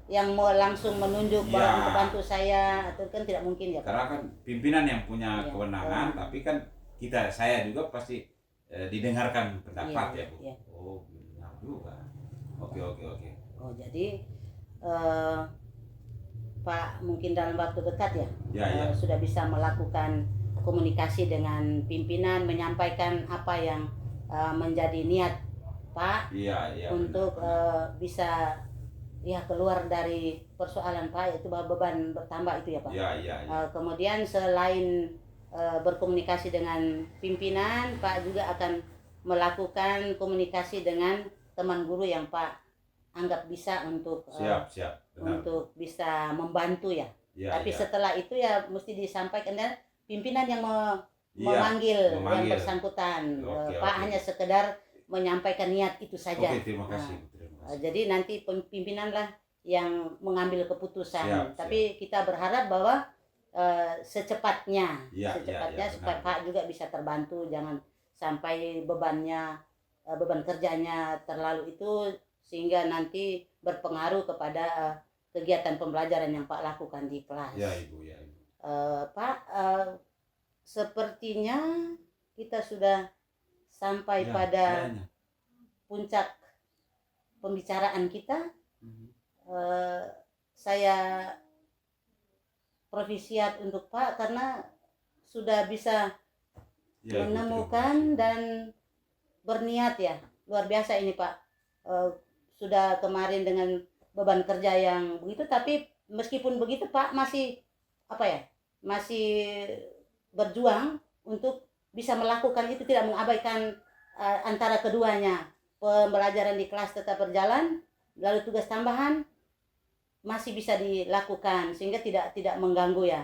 yang mau langsung menunjuk bantu saya, atau kan tidak mungkin ya Pak. Karena kan pimpinan yang punya kewenangan, tapi kan saya juga pasti didengarkan pendapat ya Bu. Iya. Oh benar juga. Oke. Oh jadi Pak mungkin dalam waktu dekat ya, sudah bisa melakukan komunikasi dengan pimpinan, menyampaikan apa yang menjadi niat Pak untuk bisa keluar dari persoalan Pak, yaitu beban bertambah itu ya Pak. Kemudian selain berkomunikasi dengan pimpinan, Pak juga akan melakukan komunikasi dengan teman guru yang Pak anggap bisa untuk untuk bisa membantu ya. Tapi setelah itu ya mesti disampaikan dan pimpinan yang memanggil yang bersangkutan. Pak hanya sekedar menyampaikan niat itu saja. Terima kasih. Jadi nanti pimpinanlah yang mengambil keputusan. Tapi kita berharap bahwa secepatnya supaya Pak juga bisa terbantu, jangan sampai beban kerjanya terlalu itu sehingga nanti berpengaruh kepada kegiatan pembelajaran yang Pak lakukan di kelas. Ya Ibu. Pak, sepertinya kita sudah sampai pada puncak pembicaraan kita. Saya provisiat untuk Pak karena sudah bisa menemukan dan berniat ya, luar biasa ini Pak. Sudah kemarin dengan beban kerja yang begitu, tapi meskipun begitu Pak masih berjuang untuk bisa melakukan itu, tidak mengabaikan antara keduanya. Pembelajaran di kelas tetap berjalan, lalu tugas tambahan masih bisa dilakukan sehingga tidak mengganggu ya.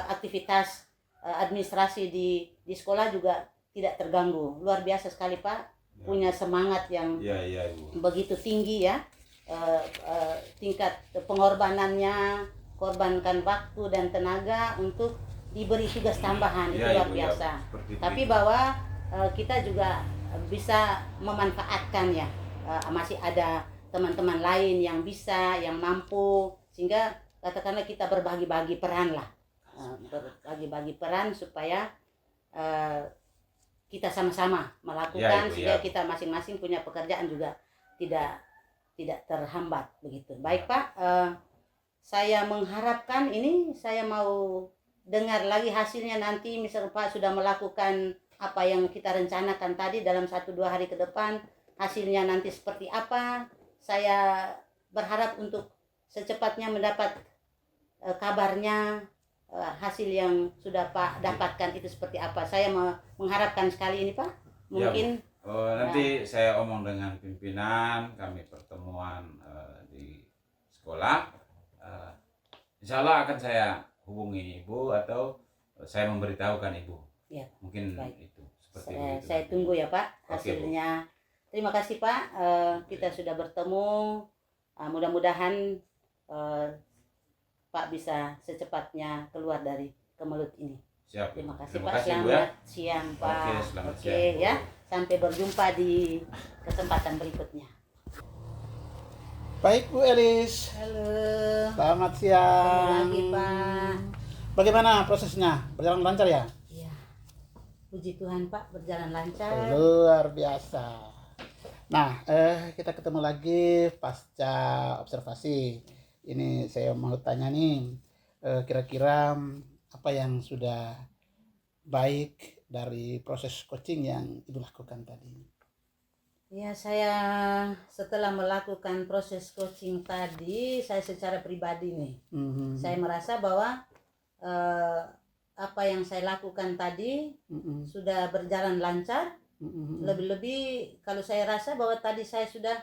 Aktivitas administrasi di sekolah juga tidak terganggu. Luar biasa sekali Pak, punya semangat yang begitu tinggi ya. Tingkat pengorbanannya, korbankan waktu dan tenaga untuk diberi tugas tambahan, itu luar biasa. Tapi bahwa kita juga bisa memanfaatkan ya, masih ada teman-teman lain yang bisa, yang mampu, sehingga katakanlah kita berbagi-bagi peran lah, berbagi-bagi peran supaya kita sama-sama melakukan sehingga kita masing-masing punya pekerjaan juga tidak terhambat begitu. Baik Pak, saya mengharapkan ini, saya mau dengar lagi hasilnya nanti. Misal Pak sudah melakukan apa yang kita rencanakan tadi dalam 1-2 hari ke depan, hasilnya nanti seperti apa. Saya berharap untuk secepatnya mendapat kabarnya, hasil yang sudah Pak dapatkan itu seperti apa. Saya mengharapkan sekali ini Pak. Mungkin nanti saya omong dengan pimpinan, kami pertemuan di sekolah. Insya Allah akan saya hubungi Ibu atau saya memberitahukan Ibu. Ya, mungkin baik. Itu seperti itu. Saya tunggu ya Pak Oke, hasilnya. Terima kasih Pak, kita sudah bertemu. Mudah-mudahan Pak bisa secepatnya keluar dari kemelut ini. Siap. Terima kasih Terima Pak. kasih, Bu, Selamat siang Pak. Oke, selamat Oke, siang. ya. Sampai berjumpa di kesempatan berikutnya. Baik Bu Elis, Halo. selamat Ketemu siang. lagi Pak. Bagaimana prosesnya? Berjalan lancar ya? Iya. Puji Tuhan Pak, berjalan lancar. Luar biasa. Nah, kita ketemu lagi pasca observasi. Ini saya mau tanya nih, kira-kira apa yang sudah baik dari proses coaching yang Ibu lakukan tadi? Ya, saya setelah melakukan proses coaching tadi, saya secara pribadi nih, saya merasa bahwa apa yang saya lakukan tadi sudah berjalan lancar. Lebih-lebih kalau saya rasa bahwa tadi saya sudah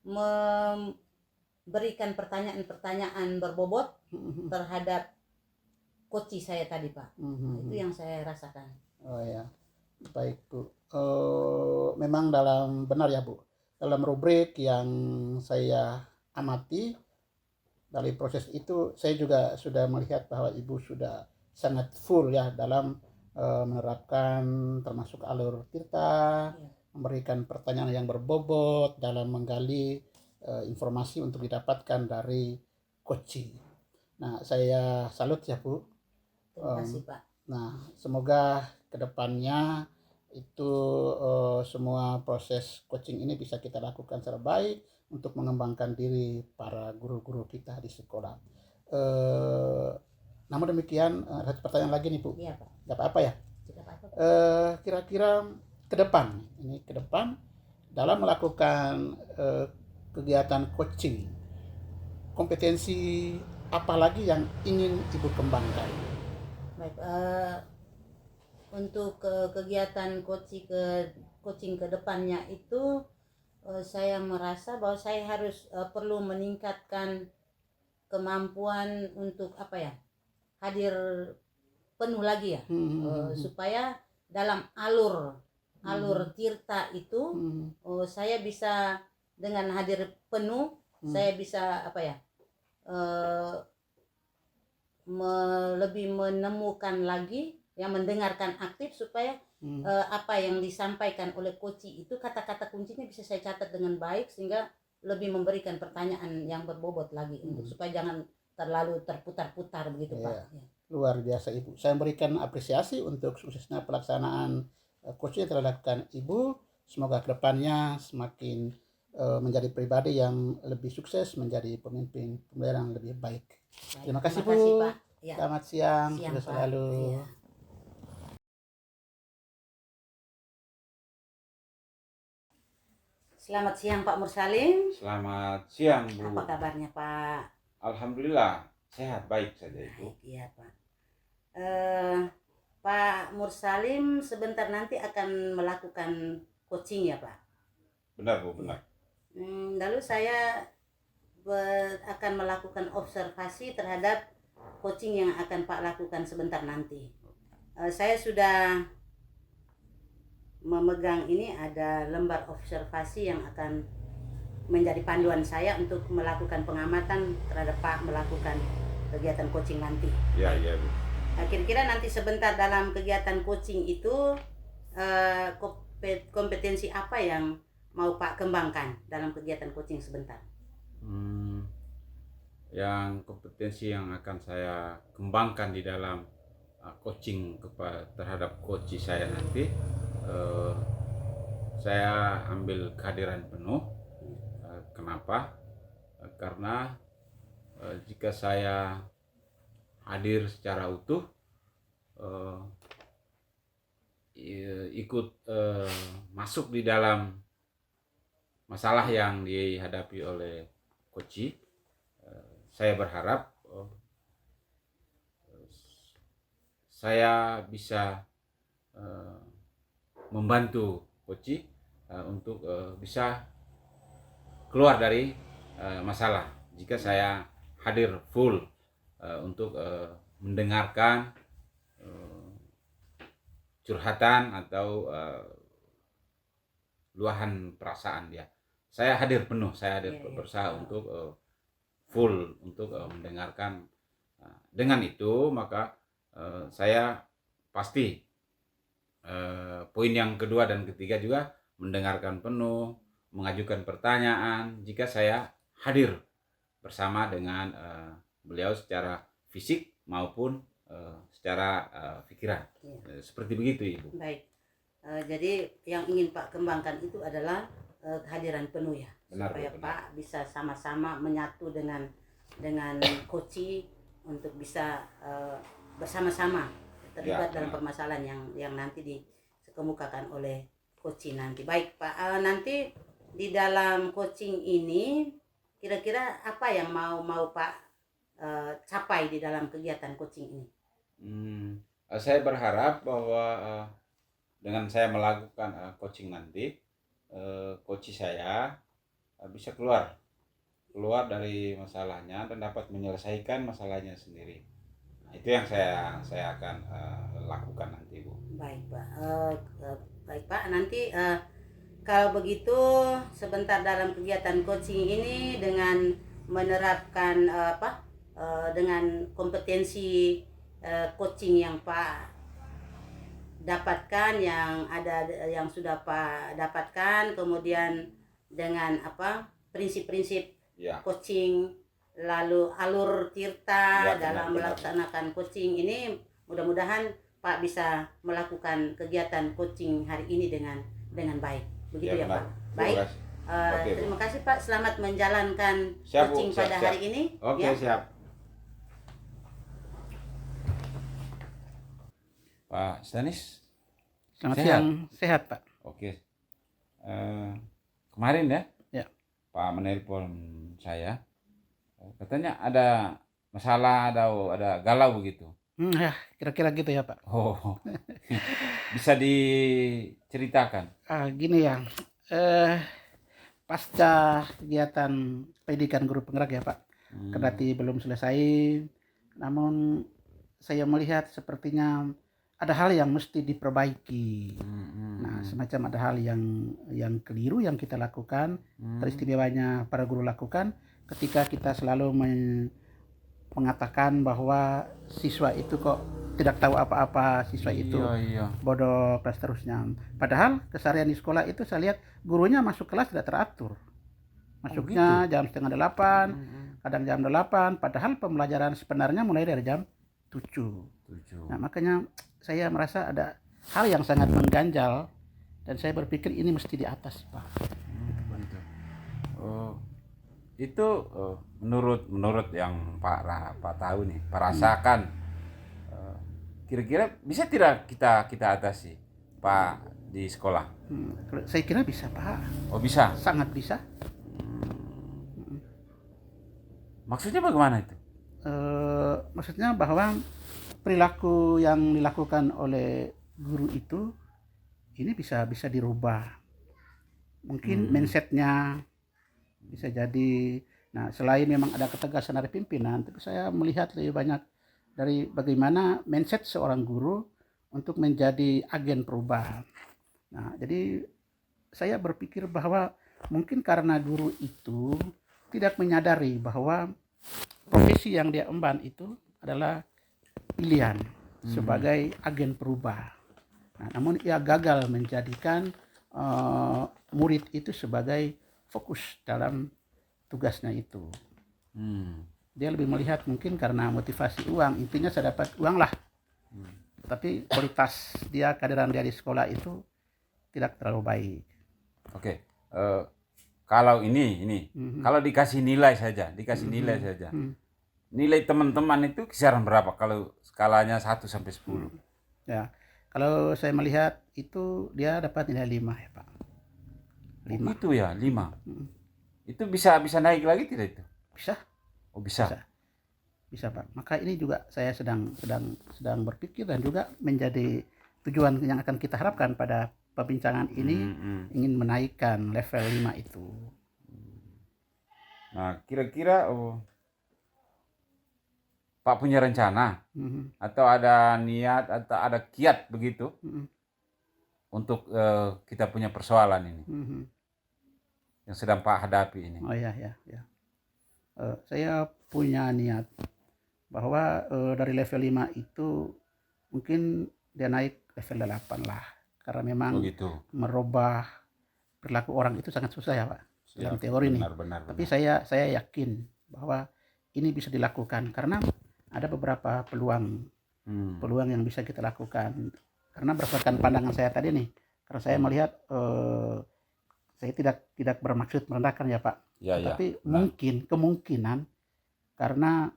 memberikan pertanyaan-pertanyaan berbobot terhadap coach saya tadi Pak. Itu yang saya rasakan. Oh ya, baik Bu. Memang benar ya Bu, dalam rubrik yang saya amati dari proses itu, saya juga sudah melihat bahwa Ibu sudah sangat full ya dalam menerapkan termasuk alur tirta, memberikan pertanyaan yang berbobot dalam menggali informasi untuk didapatkan dari coaching. Nah, saya salut ya Bu. Terima kasih Pak. Nah, semoga kedepannya itu semua proses coaching ini bisa kita lakukan secara baik untuk mengembangkan diri para guru-guru kita di sekolah. Namun demikian, ada pertanyaan lagi nih Bu. Iya Pak. Gak apa-apa ya? Tidak apa-apa. Kira-kira ke depan dalam melakukan kegiatan coaching, kompetensi apa lagi yang ingin Ibu kembangkan? Baik, untuk kegiatan coaching ke depannya itu saya merasa bahwa saya harus perlu meningkatkan kemampuan untuk hadir penuh lagi ya, supaya dalam alur tirta itu saya bisa dengan hadir penuh, saya bisa lebih menemukan lagi, yang mendengarkan aktif supaya apa yang disampaikan oleh coach itu kata-kata kuncinya bisa saya catat dengan baik sehingga lebih memberikan pertanyaan yang berbobot lagi untuk supaya jangan terlalu terputar-putar begitu Pak. Ya. Luar biasa Ibu. Saya memberikan apresiasi untuk suksesnya pelaksanaan coaching yang telah dilakukan Ibu. Semoga kedepannya semakin menjadi pribadi yang lebih sukses, menjadi pemimpin pembelajaran yang lebih baik. Terima kasih Bu. Pak. Ya. Selamat siang. Siang, Selalu. Ya. Selamat siang Pak Mursalim. Selamat siang Bu. Apa kabarnya Pak? Alhamdulillah sehat, baik saja Ibu. Iya Pak. Pak Mursalim sebentar nanti akan melakukan coaching ya Pak? Benar Bu, benar. Lalu saya akan melakukan observasi terhadap coaching yang akan Pak lakukan sebentar nanti. Saya sudah memegang ini, ada lembar observasi yang akan menjadi panduan saya untuk melakukan pengamatan terhadap Pak melakukan kegiatan coaching nanti. Ya, iya Bu. Kira-kira nanti sebentar dalam kegiatan coaching itu kompetensi apa yang mau Pak kembangkan dalam kegiatan coaching sebentar? Yang kompetensi yang akan saya kembangkan di dalam coaching terhadap coach saya nanti, saya ambil kehadiran penuh. Kenapa? Karena jika saya hadir secara utuh, ikut masuk di dalam masalah yang dihadapi oleh Koci. Saya berharap saya bisa membantu Koci untuk bisa keluar dari masalah jika saya hadir full untuk mendengarkan curhatan atau luahan perasaan dia. Saya hadir penuh, saya hadir berusaha untuk full untuk mendengarkan. Dengan itu maka saya pasti poin yang kedua dan ketiga juga mendengarkan penuh, mengajukan pertanyaan jika saya hadir bersama dengan beliau secara fisik maupun secara pikiran. Seperti begitu, Ibu. Baik. Jadi yang ingin Pak kembangkan itu adalah kehadiran penuh ya. Benar, supaya benar. Pak bisa sama-sama menyatu dengan Koci untuk bisa bersama-sama terlibat dalam permasalahan yang nanti dikemukakan oleh Koci nanti. Baik Pak, nanti di dalam coaching ini kira-kira apa yang mau Pak capai di dalam kegiatan coaching ini? Saya berharap bahwa dengan saya melakukan coaching nanti, coach saya bisa keluar dari masalahnya dan dapat menyelesaikan masalahnya sendiri. Nah, itu yang saya akan lakukan nanti, Bu. Baik Pak, baik Pak. Nanti kalau begitu sebentar dalam kegiatan coaching ini dengan menerapkan dengan kompetensi coaching yang Pak dapatkan, yang sudah Pak dapatkan, kemudian dengan prinsip-prinsip coaching, lalu alur tirta dalam melaksanakan coaching ini, mudah-mudahan Pak bisa melakukan kegiatan coaching hari ini dengan baik. Begitu ya Pak. Baik. Terima kasih Pak. Selamat menjalankan coaching pada hari ini. Oke, siap. Pak Stanis. Selamat siang, sehat Pak. Oke. Kemarin ya, Pak menelpon saya, katanya ada masalah, ada galau begitu. Ya, kira-kira gitu ya Pak. Oh, bisa diceritakan? Gini ya, pasca kegiatan pendidikan guru penggerak ya Pak, kendati belum selesai, namun saya melihat sepertinya ada hal yang mesti diperbaiki. Nah, semacam ada hal yang keliru yang kita lakukan, teristimewanya para guru lakukan ketika kita selalu mengatakan bahwa siswa itu kok tidak tahu apa-apa, siswa itu bodoh dan seterusnya. Padahal keseharian di sekolah itu saya lihat gurunya masuk kelas tidak teratur. Masuknya jam 7:30, kadang jam 8, padahal pembelajaran sebenarnya mulai dari jam 7. Nah, makanya saya merasa ada hal yang sangat mengganjal dan saya berpikir ini mesti di atas, Pak. Itu menurut yang Pak tahu nih, Pak rasakan, kira-kira bisa tidak kita atasi, Pak, di sekolah? Saya kira bisa, Pak. Oh, bisa? Sangat bisa. Maksudnya bagaimana itu? Maksudnya bahwa perilaku yang dilakukan oleh guru itu ini bisa dirubah. Mungkin mindsetnya bisa jadi. Nah, selain memang ada ketegasan dari pimpinan, tapi saya melihat lebih banyak dari bagaimana mindset seorang guru untuk menjadi agen perubahan. Nah, jadi saya berpikir bahwa mungkin karena guru itu tidak menyadari bahwa profesi yang dia emban itu adalah pilihan sebagai agen perubah. Nah, namun ia gagal menjadikan murid itu sebagai fokus dalam tugasnya itu. Dia lebih melihat mungkin karena motivasi uang, intinya saya dapat uang lah. Tapi kualitas dia, kehadiran dia di sekolah itu tidak terlalu baik. Oke. Kalau ini kalau dikasih nilai saja, nilai teman-teman itu kisaran berapa kalau skalanya 1 sampai 10? Ya, kalau saya melihat itu dia dapat nilai 5 ya Pak. 5. Itu ya 5. Itu bisa naik lagi tidak itu? Bisa. Oh bisa. Bisa Pak. Maka ini juga saya sedang berpikir dan juga menjadi tujuan yang akan kita harapkan pada perbincangan ini, ingin menaikkan level 5 itu. Nah, kira-kira Pak punya rencana atau ada niat atau ada kiat begitu untuk kita punya persoalan ini yang sedang Pak hadapi ini? Oh ya. Saya punya niat bahwa dari level 5 itu mungkin dia naik level 8 lah, karena memang merubah perilaku orang itu sangat susah ya Pak, dalam teori nih. Tapi saya yakin bahwa ini bisa dilakukan karena ada beberapa peluang yang bisa kita lakukan. Karena berdasarkan pandangan saya tadi nih, karena saya melihat saya tidak bermaksud merendahkan ya Pak, tapi kemungkinan karena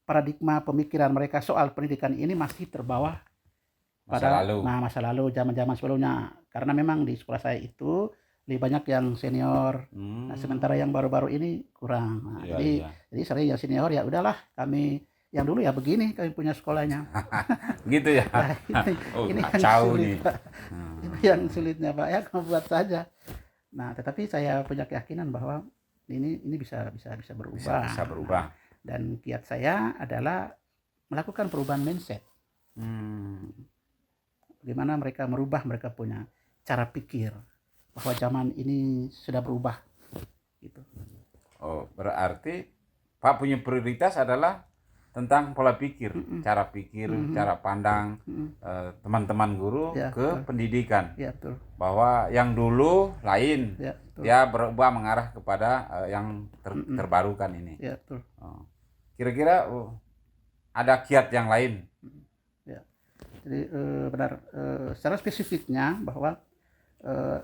paradigma pemikiran mereka soal pendidikan ini masih terbawa pada masa lalu, zaman-zaman sebelumnya. Karena memang di sekolah saya itu lebih banyak yang senior, nah, sementara yang baru-baru ini kurang. Nah, jadi sering yang senior ya udahlah, kami yang dulu ya begini kami punya sekolahnya. Gitu ya. Nah, ini yang sulit, Pak. Itu yang sulitnya Pak, ya kamu buat saja. Nah, tetapi saya punya keyakinan bahwa ini bisa berubah. Bisa berubah. Dan kiat saya adalah melakukan perubahan mindset. Bagaimana mereka mereka punya cara pikir bahwa zaman ini sudah berubah gitu. Oh, berarti Pak punya prioritas adalah tentang pola pikir, cara pikir, cara pandang teman-teman guru ke pendidikan. Ya, betul. Bahwa yang dulu lain, dia berubah mengarah kepada yang terbarukan ini. Ya, betul. Kira-kira ada kiat yang lain? Ya. Jadi benar, secara spesifiknya bahwa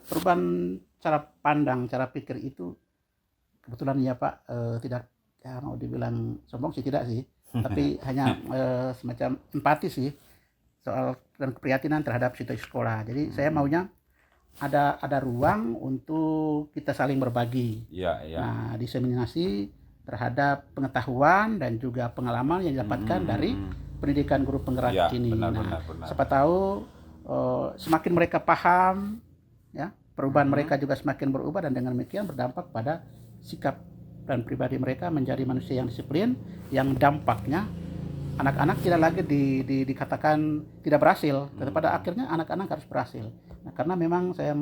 perubahan cara pandang, cara pikir itu kebetulan ya Pak, tidak ya mau dibilang sombong sih tidak sih, tapi hanya semacam empati sih soal dan keprihatinan terhadap situasi sekolah. Jadi saya maunya ada ruang untuk kita saling berbagi. Nah, diseminasi terhadap pengetahuan dan juga pengalaman yang didapatkan dari pendidikan guru penggerak ini. Benar. Siapa tahu semakin mereka paham, ya perubahan mereka juga semakin berubah, dan dengan demikian berdampak pada sikap dan pribadi mereka menjadi manusia yang disiplin, yang dampaknya anak-anak tidak lagi dikatakan tidak berhasil, tetapi pada akhirnya anak-anak harus berhasil. Nah, karena memang saya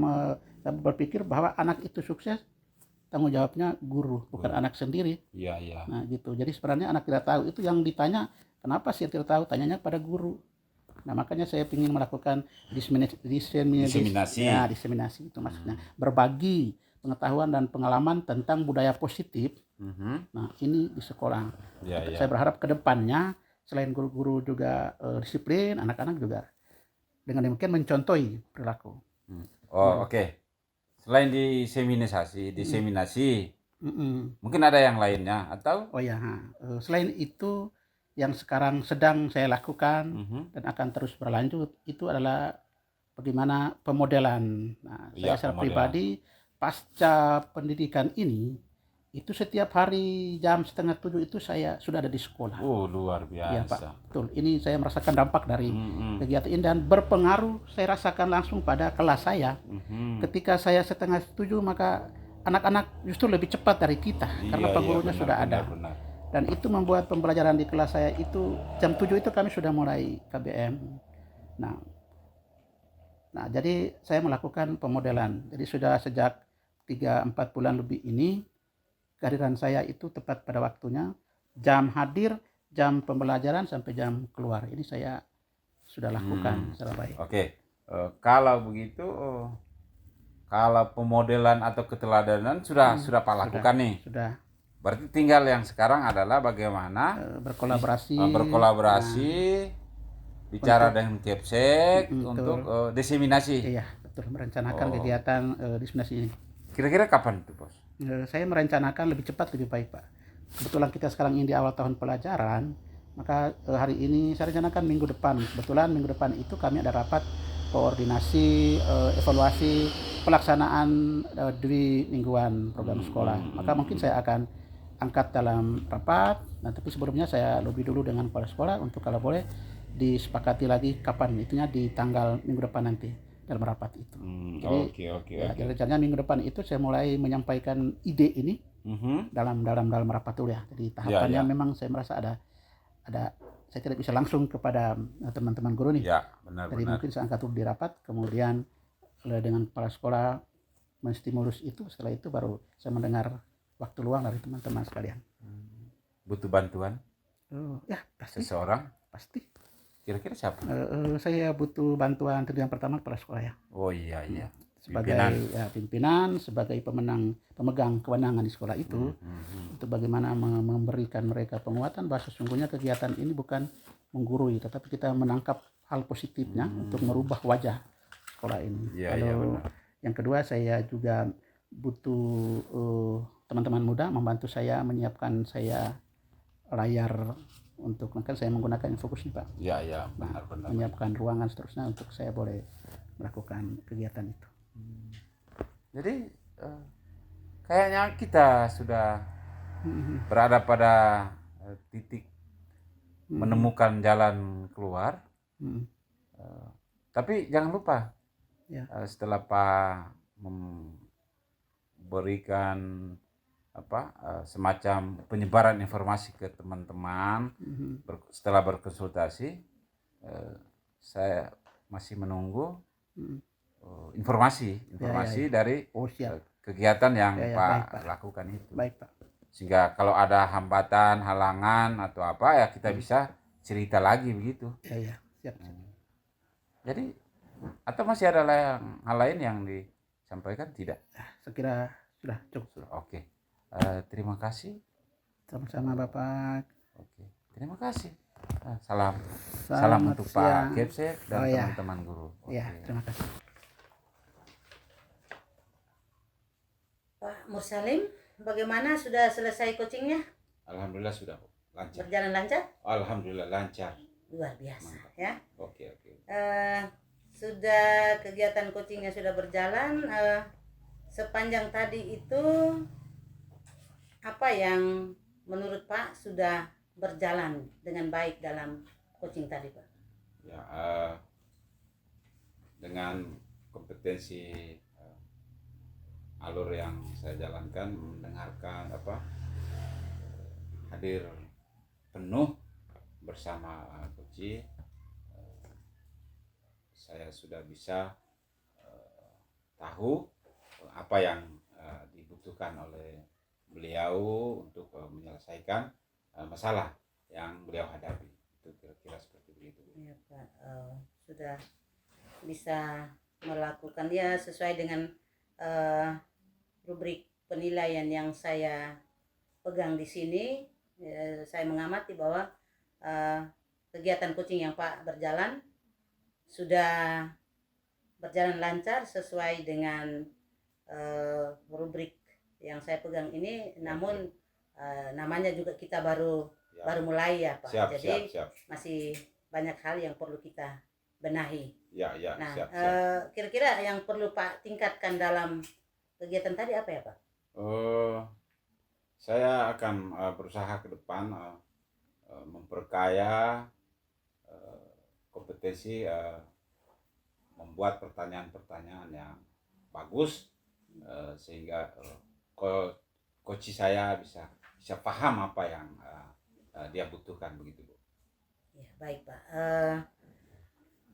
berpikir bahwa anak itu sukses, tanggung jawabnya guru, bukan anak sendiri. Nah gitu. Jadi sebenarnya anak tidak tahu, itu yang ditanya, kenapa sih tidak tahu, tanyanya pada guru. Nah makanya saya ingin melakukan diseminasi. Ya, diseminasi itu maksudnya berbagi pengetahuan dan pengalaman tentang budaya positif. Nah ini di sekolah. Saya berharap ke depannya selain guru-guru juga disiplin, anak-anak juga dengan demikian mencontohi perilaku. Oke. Selain diseminasi, mungkin ada yang lainnya atau? Selain itu yang sekarang sedang saya lakukan dan akan terus berlanjut itu adalah bagaimana pemodelan. Nah, saya secara pribadi pasca pendidikan ini itu setiap hari jam 6:30 itu saya sudah ada di sekolah. Luar biasa. Iya Pak, betul. Ini saya merasakan dampak dari kegiatan ini dan berpengaruh, saya rasakan langsung pada kelas saya. Ketika saya 6:30 maka anak-anak justru lebih cepat dari kita karena gurunya sudah ada. Dan itu membuat pembelajaran di kelas saya itu jam 7 itu kami sudah mulai KBM. Nah jadi saya melakukan pemodelan. Jadi sudah sejak 3-4 bulan lebih ini kehadiran saya itu tepat pada waktunya, jam hadir, jam pembelajaran sampai jam keluar. Ini saya sudah lakukan secara baik. Oke. Kalau begitu, kalau pemodelan atau keteladanan sudah Pak lakukan nih. Sudah. Berarti tinggal yang sekarang adalah bagaimana berkolaborasi, bicara dengan Kepsek untuk diseminasi. Iya, betul, merencanakan kegiatan diseminasi ini. Kira-kira kapan itu, Bos? Saya merencanakan lebih cepat lebih baik, Pak. kebetulan kita sekarang ini di awal tahun pelajaran, maka hari ini saya rencanakan minggu depan. Kebetulan minggu depan itu kami ada rapat koordinasi evaluasi pelaksanaan dwi mingguan program sekolah. Maka mungkin saya akan angkat dalam rapat. Nah, tapi sebelumnya saya lebih dulu dengan kepala sekolah untuk kalau boleh disepakati lagi kapan, itunya di tanggal minggu depan nanti dalam rapat itu. Jadi rencananya minggu depan itu saya mulai menyampaikan ide ini dalam rapat dulu ya. Jadi tahapannya memang saya merasa ada saya tidak bisa langsung kepada teman-teman guru nih. Ya, benar. Jadi mungkin saya angkat dulu di rapat, kemudian dengan kepala sekolah menstimulus itu, setelah itu baru saya mendengar waktu luang dari teman-teman sekalian. Butuh bantuan? Ya, pasti. Seseorang? Pasti. Kira-kira siapa? Saya butuh bantuan tentu yang pertama kepala sekolah ya. Oh iya. Sebagai pimpinan, sebagai pemegang kewenangan di sekolah itu, untuk bagaimana memberikan mereka penguatan bahwa sesungguhnya kegiatan ini bukan menggurui, tetapi kita menangkap hal positifnya untuk merubah wajah sekolah ini. Lalu yang kedua, saya juga butuh teman-teman muda membantu saya menyiapkan saya layar untuk, kan saya menggunakan Infocus nih Pak. Iya, benar. Menyiapkan ruangan seterusnya untuk saya boleh melakukan kegiatan itu. Jadi kayaknya kita sudah berada pada titik menemukan jalan keluar. Tapi jangan lupa setelah Pak memberikan semacam penyebaran informasi ke teman-teman, setelah berkonsultasi, saya masih menunggu informasi dari kegiatan yang Pak lakukan itu. Baik Pak. Sehingga kalau ada hambatan, halangan atau apa ya kita bisa cerita lagi begitu. Iya, siap. Jadi atau masih ada hal lain yang disampaikan? Tidak. Sekira sudah cukup. Oke. Terima kasih. Sama-sama Bapak. Oke. Terima kasih. Salam untuk Pak Kepsek dan teman-teman guru. Iya, terima kasih. Pak Mursalim, bagaimana, sudah selesai coachingnya? Alhamdulillah sudah lancar. Berjalan lancar? Alhamdulillah lancar. Luar biasa. Mantap. Ya. Oke. Sudah kegiatan coachingnya sudah berjalan. Sepanjang tadi itu apa yang menurut Pak sudah berjalan dengan baik dalam coaching tadi Pak? Ya, dengan kompetensi alur yang saya jalankan, mendengarkan hadir penuh bersama coach, saya sudah bisa tahu apa yang dibutuhkan oleh beliau untuk menyelesaikan masalah yang beliau hadapi. Itu kira-kira seperti begitu. Ya Pak, sudah bisa melakukan ya sesuai dengan rubrik penilaian yang saya pegang di sini. Saya mengamati bahwa kegiatan coaching yang Pak berjalan sudah berjalan lancar sesuai dengan rubrik yang saya pegang ini. Namun namanya juga kita baru mulai ya Pak. Jadi siap. masih banyak hal yang perlu kita benahi. Ya, nah, siap. Kira-kira yang perlu Pak tingkatkan dalam kegiatan tadi apa ya Pak? Saya akan berusaha ke depan memperkaya kompetensi membuat pertanyaan-pertanyaan yang bagus sehingga coach saya bisa paham apa yang dia butuhkan begitu Bu. Ya, baik Pak.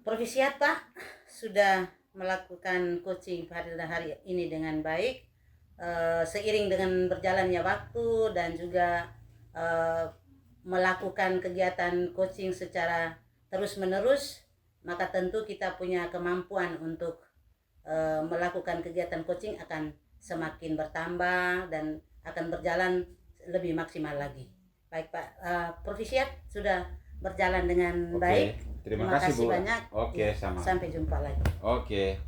Provisiat Pak sudah melakukan coaching pada hari ini dengan baik, seiring dengan berjalannya waktu dan juga melakukan kegiatan coaching secara terus-menerus, maka tentu kita punya kemampuan untuk melakukan kegiatan coaching akan semakin bertambah dan akan berjalan lebih maksimal lagi. Baik Pak, Provisiat sudah berjalan dengan baik. Terima kasih Bu. Banyak. Oke, sama. Sampai jumpa lagi. Oke.